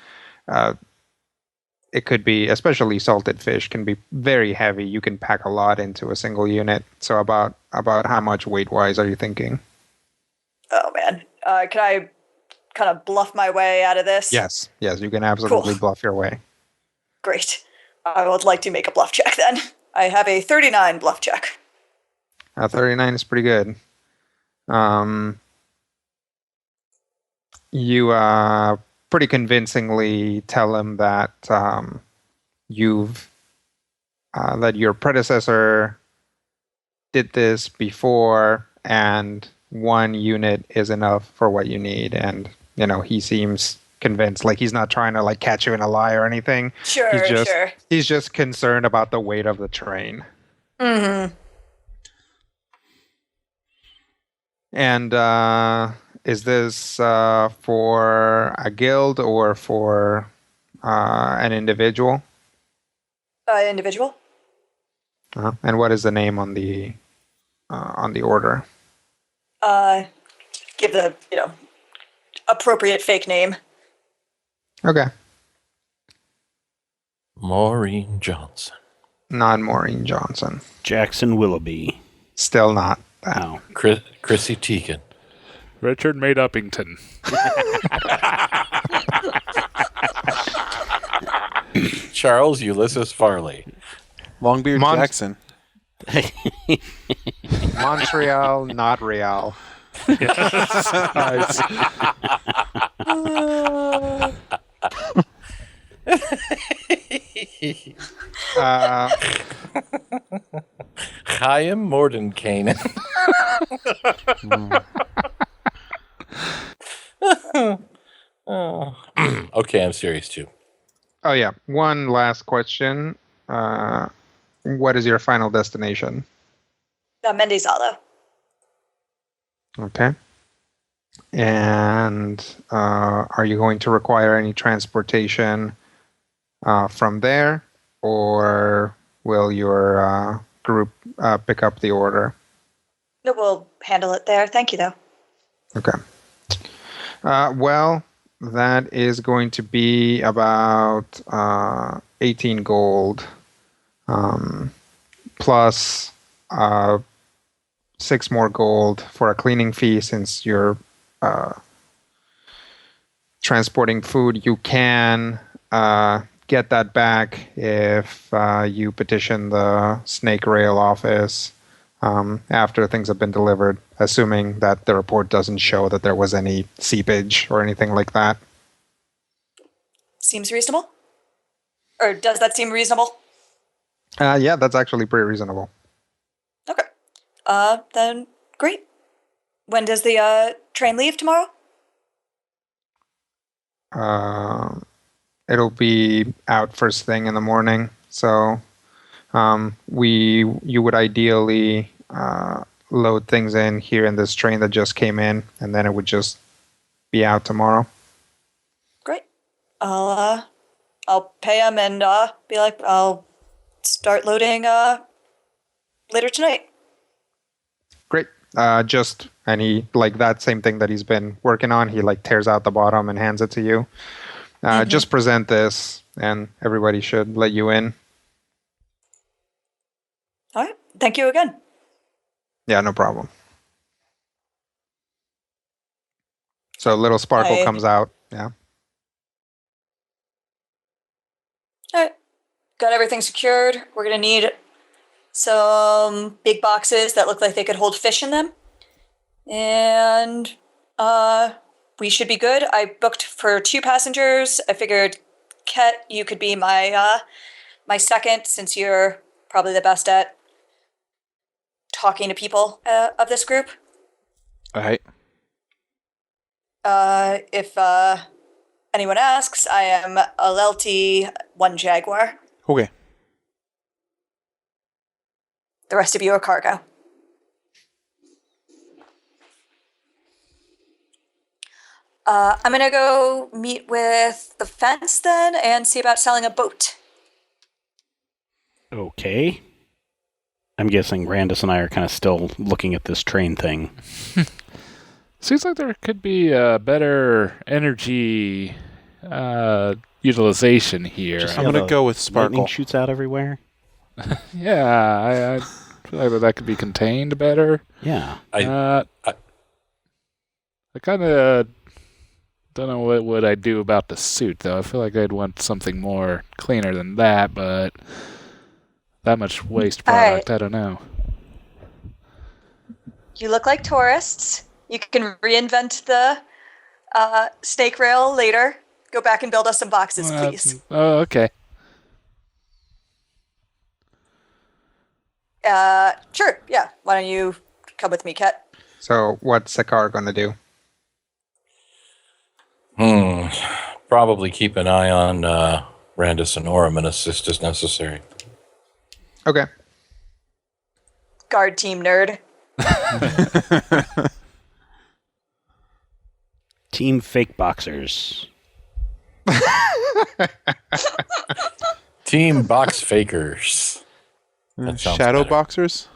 it could be, especially salted fish, can be very heavy. You can pack a lot into a single unit. So about how much weight-wise are you thinking? Oh, man. Can I kind of bluff my way out of this? Yes, you can absolutely bluff your way. Great. I would like to make a bluff check then. I have a 39 bluff check. 39 is pretty good. You pretty convincingly tell him that that your predecessor did this before, and 1 unit is enough for what you need. And he seems convinced, like he's not trying to catch you in a lie or anything. Sure. He's just concerned about the weight of the train. Mm-hmm. And is this for a guild or for an individual? Individual. And what is the name on the order? give the appropriate fake name. Okay. Maureen Johnson. Not Maureen Johnson. Jackson Willoughby. Still not that. No. Chrissy Teigen. Richard Made Uppington. Charles Ulysses Farley. Longbeard Mon- Jackson. Montreal, not Real. Nice. Chaim Mordenkainen. Okay, I'm serious too. Oh yeah. One last question. What is your final destination? Mendizalo. Okay. And are you going to require any transportation from there, or will your group pick up the order? No, we'll handle it there. Thank you, though. Okay. Well, that is going to be about 18 gold, plus 6 more gold for a cleaning fee, since you're transporting food. You can get that back if you petition the Snake Rail office after things have been delivered, assuming that the report doesn't show that there was any seepage or anything like that. Seems reasonable? Or does that seem reasonable? Yeah, that's actually pretty reasonable. Okay. Then great. When does the train leave tomorrow? It'll be out first thing in the morning, so you would ideally load things in here in this train that just came in, and then it would just be out tomorrow. Great. I'll pay him and be like, I'll start loading later tonight. Great. And he, like, that same thing that he's been working on, he like tears out the bottom and hands it to you. Just present this, and everybody should let you in. All right. Thank you again. Yeah, no problem. So little sparkle comes out. Yeah. All right. Got everything secured. We're going to need some big boxes that look like they could hold fish in them. And we should be good. I booked for 2 passengers. I figured, Ket, you could be my second, since you're probably the best at talking to people of this group. All right. If anyone asks, I am Alelti 1 Jaguar. Okay. The rest of you are cargo. I'm going to go meet with the fence then and see about selling a boat. Okay. I'm guessing Randus and I are kind of still looking at this train thing. Seems like there could be a better energy utilization here. Just I'm have going to a go with lightning Sparkle. shoots out everywhere. Yeah, I feel like that could be contained better. Yeah. I kind of don't know what would I do about the suit, though. I feel like I'd want something more cleaner than that, but that much waste product, right. I don't know. You look like tourists. You can reinvent the snake rail later. Go back and build us some boxes, please. Oh, okay. Sure, yeah. Why don't you come with me, Ket? So what's Sekhar going to do? Probably keep an eye on Randus and Orem and assist as necessary. Okay. Guard team nerd. Team fake boxers. Team box fakers. That sounds Shadow better. boxers?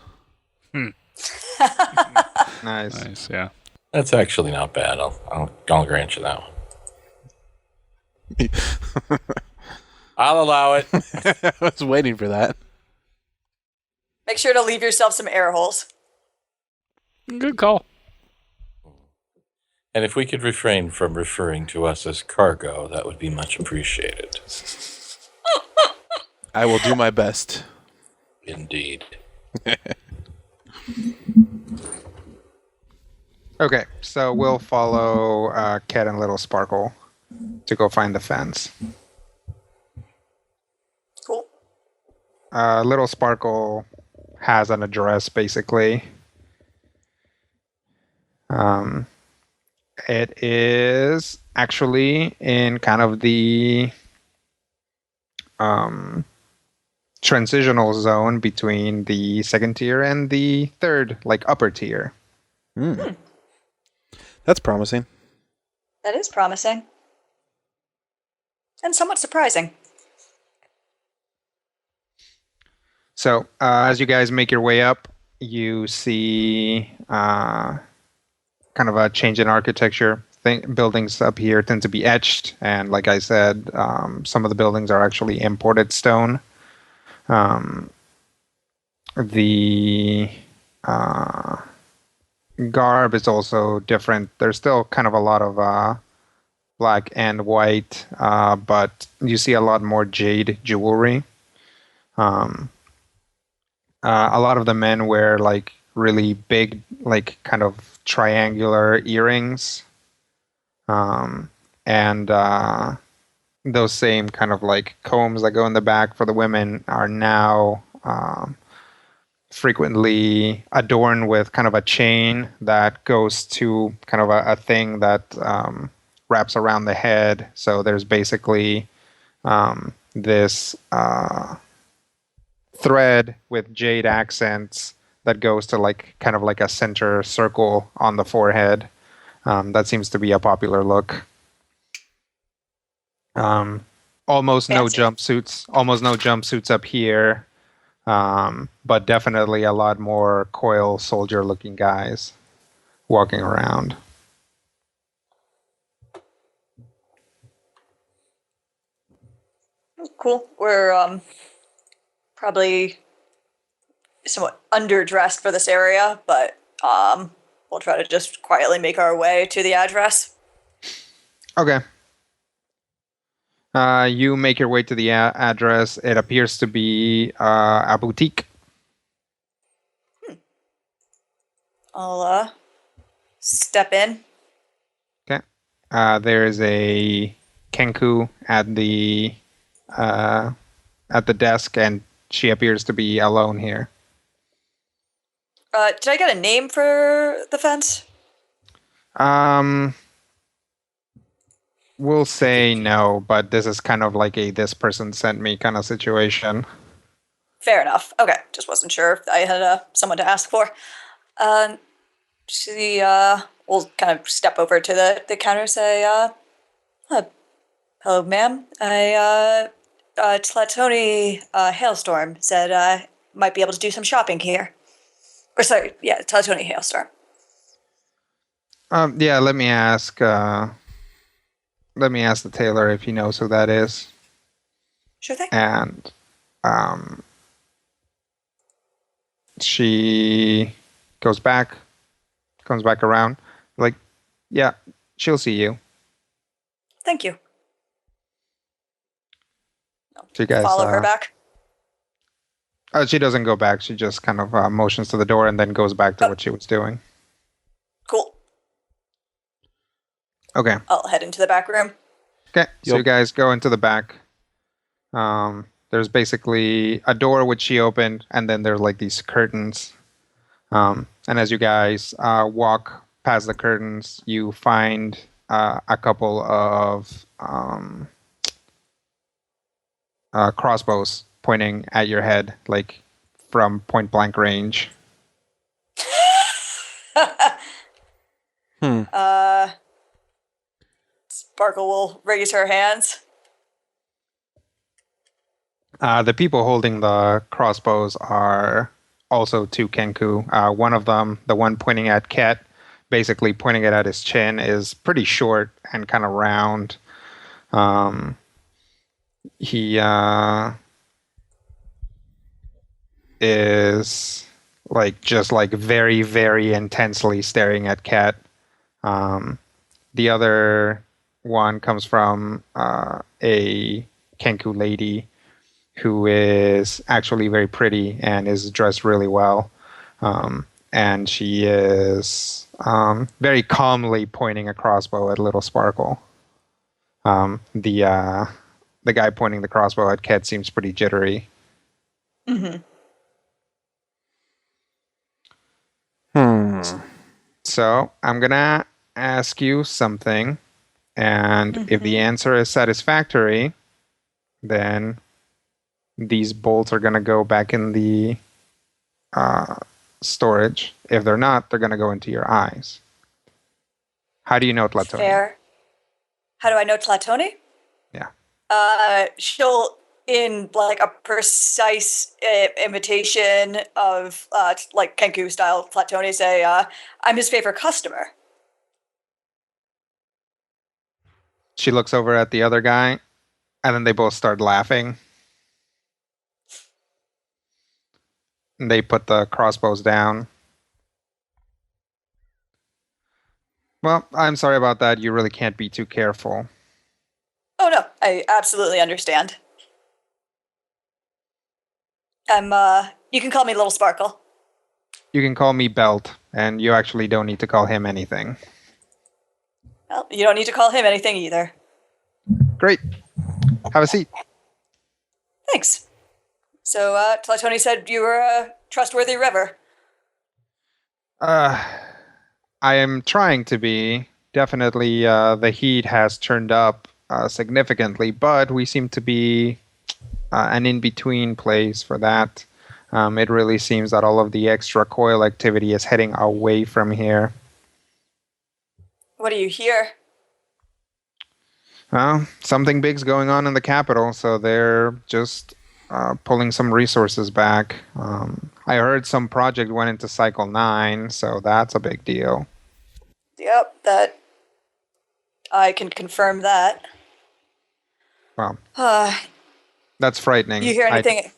Nice. Nice, yeah. That's actually not bad. I'll grant you that one. I'll allow it. I was waiting for that. Make sure to leave yourself some air holes. Good call. And if we could refrain from referring to us as cargo, that would be much appreciated. I will do my best. Indeed. Okay, so we'll follow Cat and Little Sparkle to go find the fence. Cool. Little Sparkle has an address, basically. It is actually in kind of the transitional zone between the second tier and the third, like upper tier. That's promising. That is promising. And somewhat surprising. So as you guys make your way up, you see kind of a change in architecture. Buildings up here tend to be etched, and like I said, some of the buildings are actually imported stone. The garb is also different. There's still kind of a lot of black and white, but you see a lot more jade jewelry. A lot of the men wear like really big, like kind of triangular earrings. And those same kind of like combs that go in the back for the women are now frequently adorned with kind of a chain that goes to kind of a thing that wraps around the head. So there's basically this thread with jade accents that goes to like kind of like a center circle on the forehead. That seems to be a popular look. Almost no jumpsuits up here, but definitely a lot more coil soldier looking guys walking around. Cool. We're probably somewhat underdressed for this area, but we'll try to just quietly make our way to the address. Okay. You make your way to the address. It appears to be a boutique. I'll step in. Okay. There is a Kenku at the desk, and she appears to be alone here. Did I get a name for the fence? We'll say no, but this is kind of like a this person sent me kind of situation. Fair enough. Okay, just wasn't sure if I had someone to ask for. We'll kind of step over to the counter and say, hello, ma'am. Tlatoni Hailstorm said I might be able to do some shopping here. Or sorry, yeah, Tlatoni Hailstorm. Yeah, let me ask the tailor if he knows who that is. Sure thing. And she comes back around, like, yeah, she'll see you. Thank you. So you guys follow her back. She doesn't go back. She just kind of motions to the door and then goes back to what she was doing. Cool. Okay. I'll head into the back room. Okay. So you guys go into the back. There's basically a door which she opened, and then there's like these curtains. And as you guys walk past the curtains, you find a couple of crossbows pointing at your head, like from point blank range. Sparkle will raise her hands. The people holding the crossbows are also two Kenku. One of them, the one pointing at Ket, basically pointing it at his chin, is pretty short and kind of round. He is just very, very intensely staring at Ket. The other one comes from a Kenku lady who is actually very pretty and is dressed really well. And she is very calmly pointing a crossbow at Little Sparkle. The guy pointing the crossbow at Ket seems pretty jittery. Mm-hmm. So I'm going to ask you something. And if the answer is satisfactory, then these bolts are going to go back in the storage. If they're not, they're going to go into your eyes. How do you know Tlatoni? Fair. How do I know Tlatoni? Yeah. She'll, in a precise imitation of Kenku style Tlatoni, say, "I'm his favorite customer." She looks over at the other guy, and then they both start laughing. And they put the crossbows down. Well, I'm sorry about that. You really can't be too careful. Oh no, I absolutely understand. You can call me Little Sparkle. You can call me Belt, and you actually don't need to call him anything. Well, you don't need to call him anything either. Great. Have a seat. Thanks. So, Tlatoni said you were a trustworthy river. I am trying to be. Definitely, the heat has turned up significantly, but we seem to be an in-between place for that. It really seems that all of the extra coil activity is heading away from here. What do you hear? Well, something big's going on in the capital, so they're just pulling some resources back. I heard some project went into Cycle 9, so that's a big deal. Yep, that I can confirm that. Well, that's frightening. You hear anything?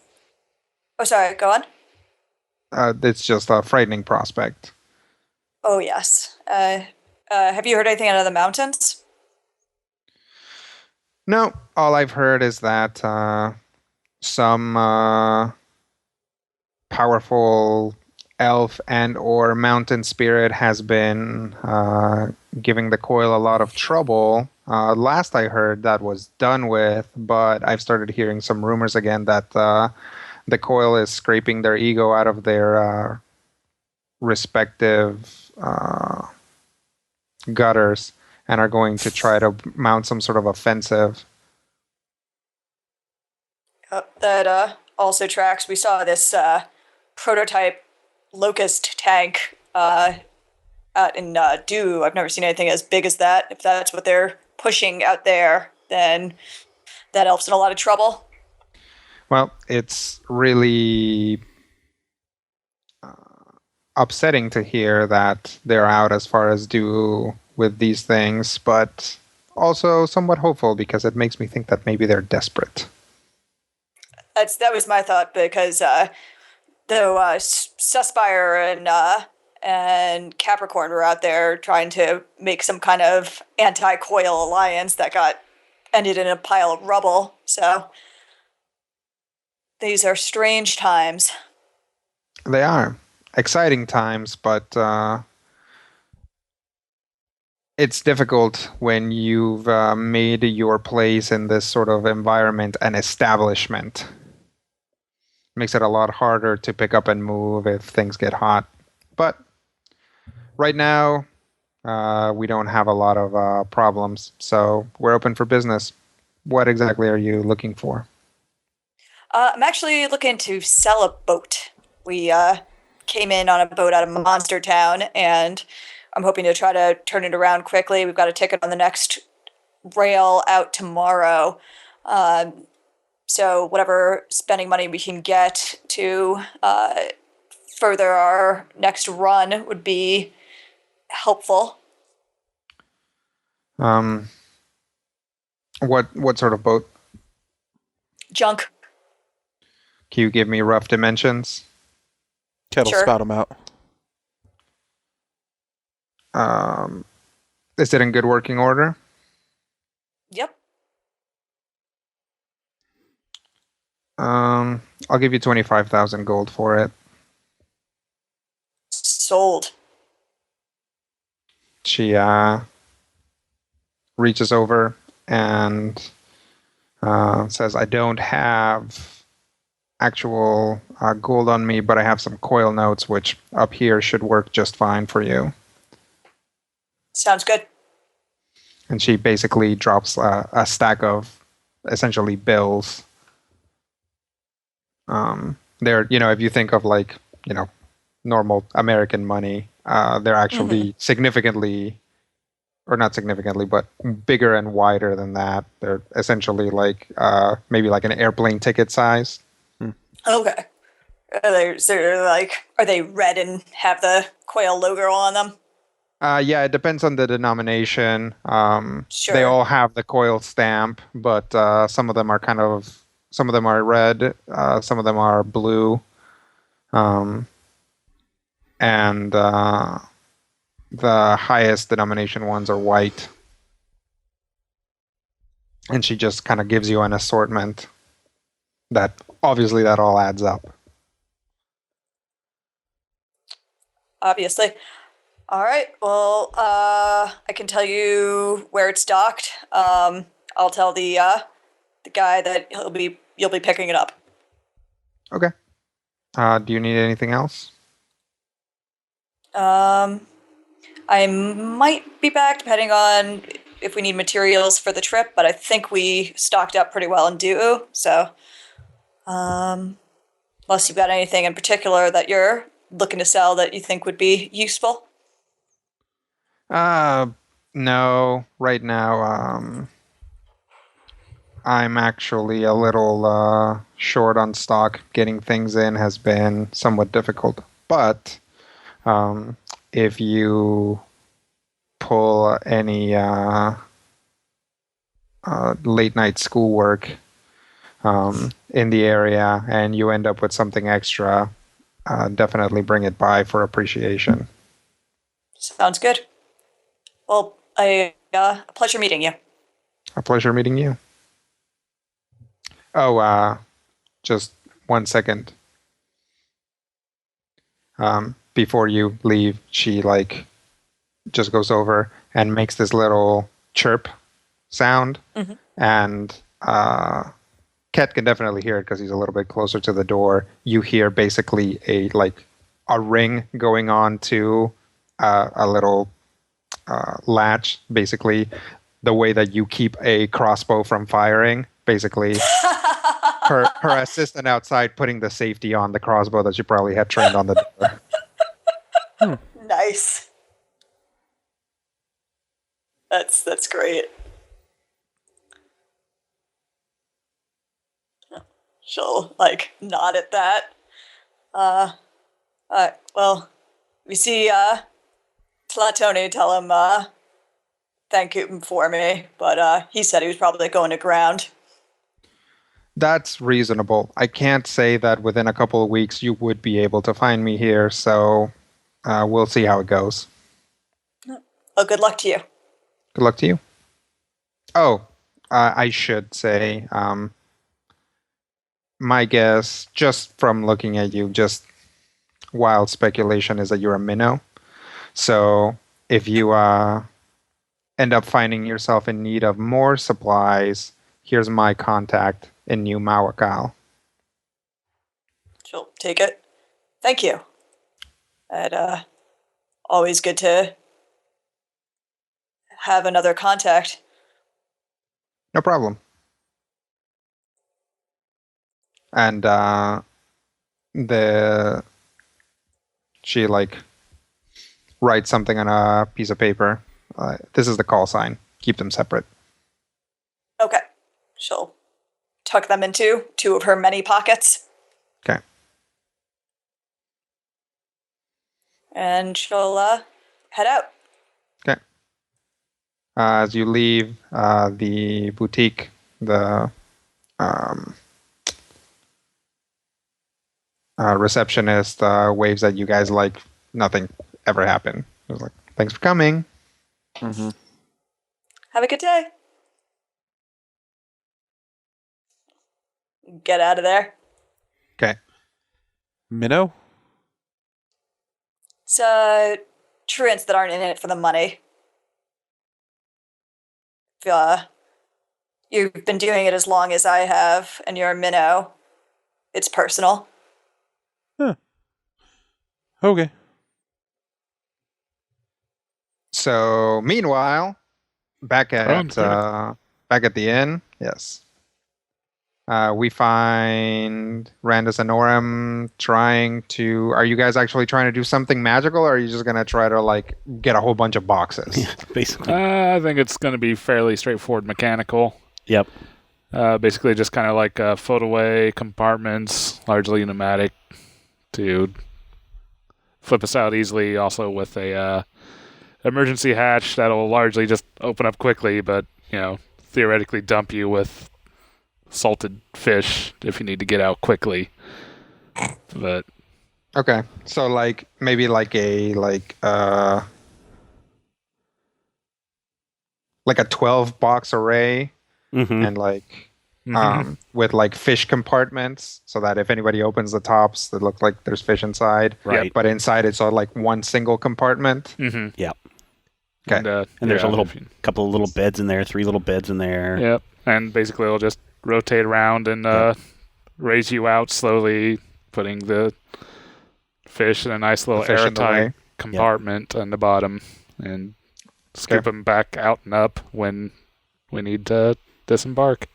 Oh, sorry, go on. It's just a frightening prospect. Oh, yes. Have you heard anything out of the mountains? No, all I've heard is that some powerful elf and or mountain spirit has been giving the coil a lot of trouble. Last I heard that was done with, but I've started hearing some rumors again that the coil is scraping their ego out of their respective gutters and are going to try to mount some sort of offensive. That also tracks. We saw this prototype Locust tank out in Dew. I've never seen anything as big as that. If that's what they're pushing out there, then that elf's in a lot of trouble. Well, it's really upsetting to hear that they're out as far as Dew with these things, but also somewhat hopeful because it makes me think that maybe they're desperate. That was my thought, because though Suspire and Capricorn were out there trying to make some kind of anti-coil alliance that ended in a pile of rubble. So these are strange times. They are exciting times, but it's difficult when you've made your place in this sort of environment an establishment. Makes it a lot harder to pick up and move if things get hot. But right now, we don't have a lot of problems, so we're open for business. What exactly are you looking for? I'm actually looking to sell a boat. We came in on a boat out of Monster Town, and I'm hoping to try to turn it around quickly. We've got a ticket on the next rail out tomorrow. So whatever spending money we can get to further our next run would be helpful. What sort of boat? Junk. Can you give me rough dimensions? Kettle Sure. spout them out. Is it in good working order? Yep. I'll give you 25,000 gold for it. Sold. She reaches over and says, "I don't have actual gold on me, but I have some coil notes, which up here should work just fine for you." Sounds good. And she basically drops a stack of essentially bills. They're, if you think of like, normal American money, they're actually significantly, or not significantly, but bigger and wider than that. They're essentially like maybe like an airplane ticket size. Okay. Are they red and have the Quail logo on them? Yeah, it depends on the denomination. Sure. They all have the coil stamp, but some of them are red, some of them are blue, and the highest denomination ones are white. And she just kind of gives you an assortment that obviously that all adds up. Obviously. All right. Well, I can tell you where it's docked. I'll tell the guy that you'll be picking it up. Okay. Do you need anything else? I might be back depending on if we need materials for the trip, but I think we stocked up pretty well in Du'u. So, unless you've got anything in particular that you're looking to sell that you think would be useful. No. Right now, I'm actually a little short on stock. Getting things in has been somewhat difficult. But if you pull any late night schoolwork in the area and you end up with something extra, definitely bring it by for appreciation. Sounds good. Well, a pleasure meeting you. A pleasure meeting you. Oh, just 1 second. Before you leave, she just goes over and makes this little chirp sound, and Ket can definitely hear it because he's a little bit closer to the door. You hear basically a ring going on to a little latch, basically the way that you keep a crossbow from firing. Basically, her assistant outside putting the safety on the crossbow that she probably had trained on the door. Nice. That's great. She'll nod at that. Well, we see Tlatoni, tell him thank him for me, but he said he was probably going to ground. That's reasonable. I can't say that within a couple of weeks you would be able to find me here, so we'll see how it goes. Well, good luck to you. Good luck to you. Oh, I should say, my guess, just from looking at you, just wild speculation, is that you're a minnow. So if you end up finding yourself in need of more supplies, here's my contact in New Mawakal. She'll take it. Thank you. And always good to have another contact. No problem. And she writes something on a piece of paper. This is the call sign. Keep them separate. Okay. She'll tuck them into two of her many pockets. Okay. And she'll head out. Okay. As you leave the boutique, the receptionist waves at you guys like nothing ever happened. It was like, thanks for coming. Mm-hmm. Have a good day. Get out of there. Okay. Minnow? It's truants that aren't in it for the money. If you've been doing it as long as I have, and you're a minnow, it's personal. Okay. So meanwhile, back at Sounds the inn, yes. We find Randus and Orem trying to. Are you guys actually trying to do something magical, or are you just gonna try to like get a whole bunch of boxes? Yeah, basically. I think it's going to be fairly straightforward mechanical. Yep. Basically just kind of like float away compartments, largely pneumatic, to flip us out easily. Also with a emergency hatch that'll largely just open up quickly, but theoretically dump you with salted fish if you need to get out quickly. But Okay, so like maybe like a 12 box array, Mm-hmm. and like with like fish compartments, so that if anybody opens the tops, it looks like there's fish inside. Right. But inside it's all like one single compartment. mm-hmm. Yep. Okay. And there's yeah, a couple of little beds in there, 3 little beds in there. Yep. And basically it'll just rotate around and raise you out slowly, putting the fish in a nice little fish in the way. airtight compartment on the bottom, and scoop them back out and up when we need to disembark.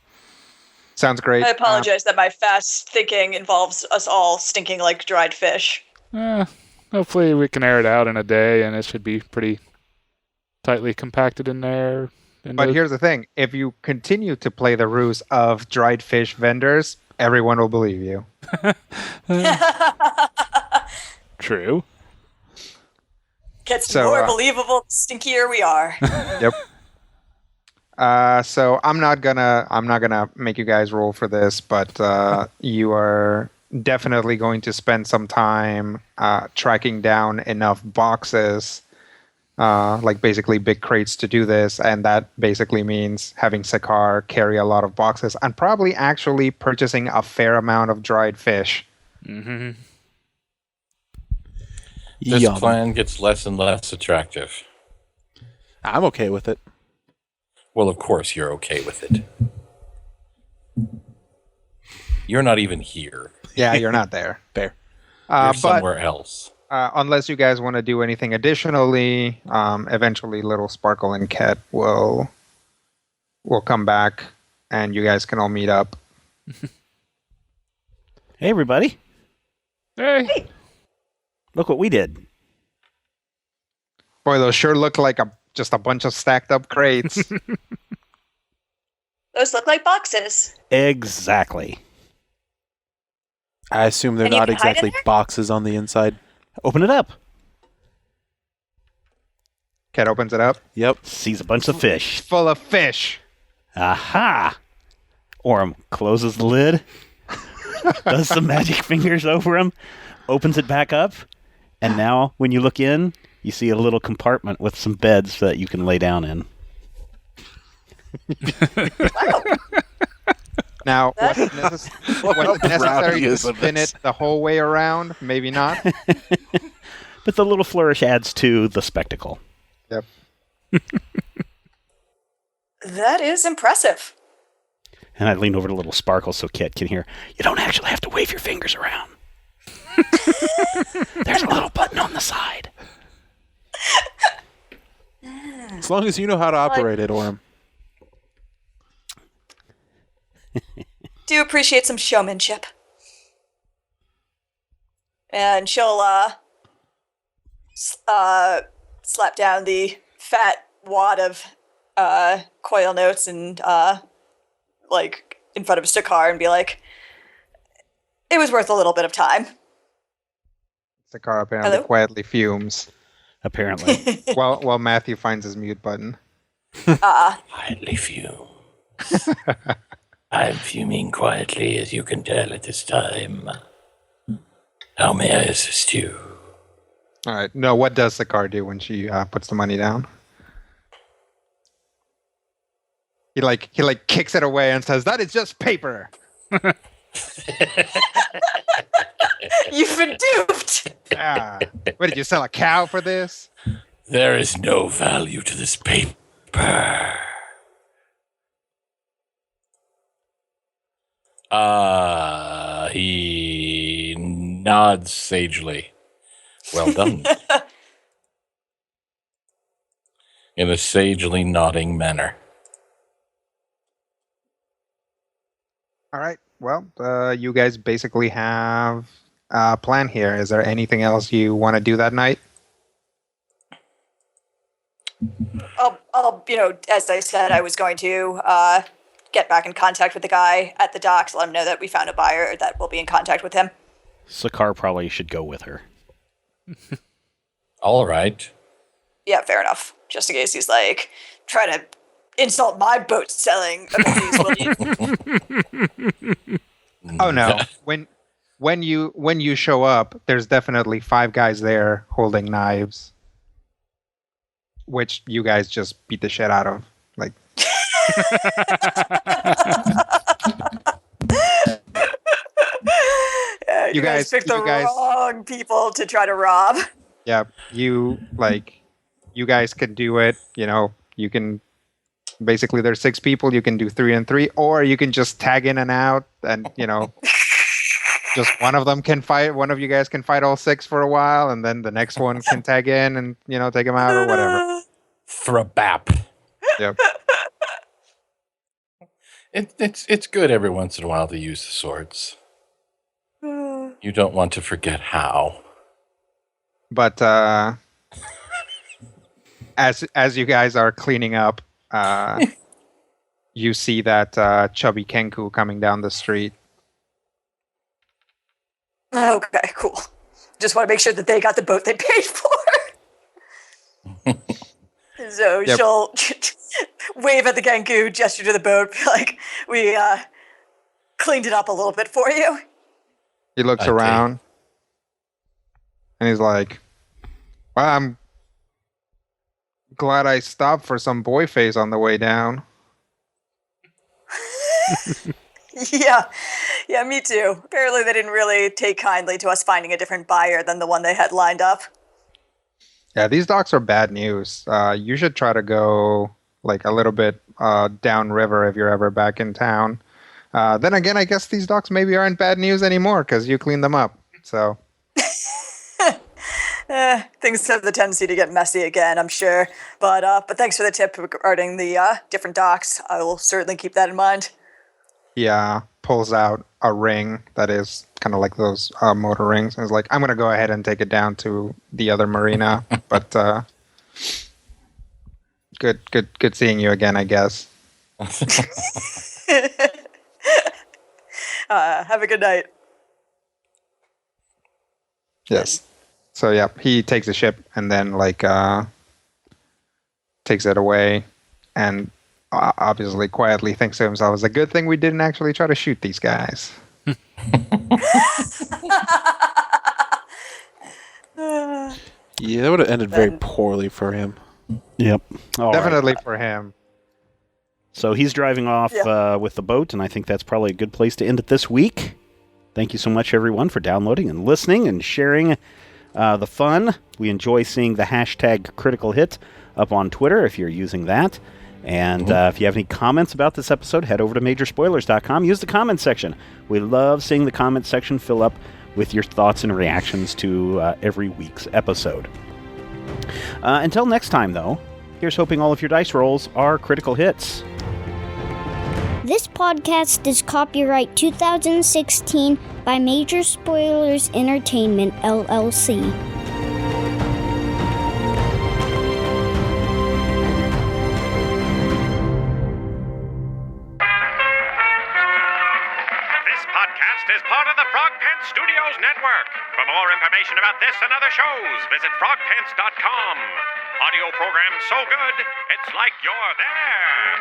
Sounds great. I apologize that my fast thinking involves us all stinking like dried fish. Hopefully we can air it out in a day, and it should be pretty tightly compacted in there. But here's the thing. If you continue to play the ruse of dried fish vendors, everyone will believe you. True. Gets So, more believable the stinkier we are. Yep. So I'm not gonna make you guys roll for this, but you are definitely going to spend some time tracking down enough boxes, like basically big crates to do this, and that basically means having Sekhar carry a lot of boxes and probably actually purchasing a fair amount of dried fish. Mm-hmm. This Yum. plan gets less and less attractive. I'm okay with it. Well, of course you're okay with it. You're not even here. Yeah, you're not there. Fair. You're But somewhere else. unless you guys want to do anything additionally, eventually Little Sparkle and Ket will come back, and you guys can all meet up. Hey, everybody. Hey. Look what we did. Boy, those sure look like just a bunch of stacked up crates. Those look like boxes. Exactly. I assume they're And you not can hide in exactly there? boxes on the inside. Open it up. Ket opens it up. Yep. Sees a bunch of fish. Full of fish. Aha! Orem closes the lid, does some magic fingers over him, opens it back up, and now when you look in, you see a little compartment with some beds that you can lay down in. Wow. Now, was it necessary to is of spin this? it the whole way around? Maybe not. But the little flourish adds to the spectacle. Yep. That is impressive. And I lean over to Little Sparkle so Ket can hear, you don't actually have to wave your fingers around. There's a little button on the side. As long as you know how to operate it, Orem. Do appreciate some showmanship. And she'll slap down the fat wad of coil notes and like in front of Sekhar and be like, "It was worth a little bit of time." Sekhar apparently Hello? quietly fumes Apparently. while Matthew finds his mute button. Quietly fume. I'm fuming quietly, as you can tell at this time. How may I assist you? All right. No, what does Sekhar do when she puts the money down? He kicks it away and says, "That is just paper." You've been duped. Ah, what did you sell a cow for this? There is no value to this paper. He nods sagely. Well done. In a sagely nodding manner. All right. Well, you guys basically have a plan here. Is there anything else you want to do that night? I'll, as I said, I was going to get back in contact with the guy at the docks, let him know that we found a buyer that will be in contact with him. Sekhar probably should go with her. All right. Yeah, fair enough. Just in case he's like trying to insult my boat selling abilities. Oh no. When you show up, there's definitely 5 guys there holding knives, which you guys just beat the shit out of. Like, You guys picked the wrong people to try to rob. yeah, you guys can do it. You can basically there's 6 people. You can do 3 and 3, or you can just tag in and out, and just one of them can fight. One of you guys can fight all 6 for a while, and then the next one can tag in and take them out or whatever. Thrabap. Yep. It's good every once in a while to use the swords. You don't want to forget how. But as you guys are cleaning up, you see that chubby Kenku coming down the street. Okay, cool. Just want to make sure that they got the boat they paid for. So Yep. she'll wave at the Genku, gesture to the boat, be like, we cleaned it up a little bit for you. He looks Okay. around and he's like, "Well, I'm glad I stopped for some boy face on the way down." Yeah, me too. Apparently they didn't really take kindly to us finding a different buyer than the one they had lined up. Yeah, these docks are bad news. You should try to go like a little bit downriver if you're ever back in town. Then again, I guess these docks maybe aren't bad news anymore because you cleaned them up. So Things have the tendency to get messy again, I'm sure. But thanks for the tip regarding the different docks. I will certainly keep that in mind. he pulls out a ring that is kind of like those motor rings. And he's like, "I'm going to go ahead and take it down to the other marina. But good seeing you again, I guess." Have a good night. Yes. So yeah, he takes the ship and then takes it away, and obviously quietly thinks to himself, "It's a good thing we didn't actually try to shoot these guys." Yeah, that would have ended very poorly for him. Yep. All right. Definitely for him. So he's driving off with the boat, and I think that's probably a good place to end it this week. Thank you so much, everyone, for downloading and listening and sharing the fun. We enjoy seeing the hashtag Critical Hit up on Twitter if you're using that. And if you have any comments about this episode, head over to majorspoilers.com. Use the comments section. We love seeing the comments section fill up with your thoughts and reactions to every week's episode. Until next time, though, here's hoping all of your dice rolls are critical hits. This podcast is copyright 2016 by Major Spoilers Entertainment, LLC. This podcast is part of the Frog Pants Studios Network. Network. For more information about this and other shows, visit frogpants.com. Audio program so good, it's like you're there.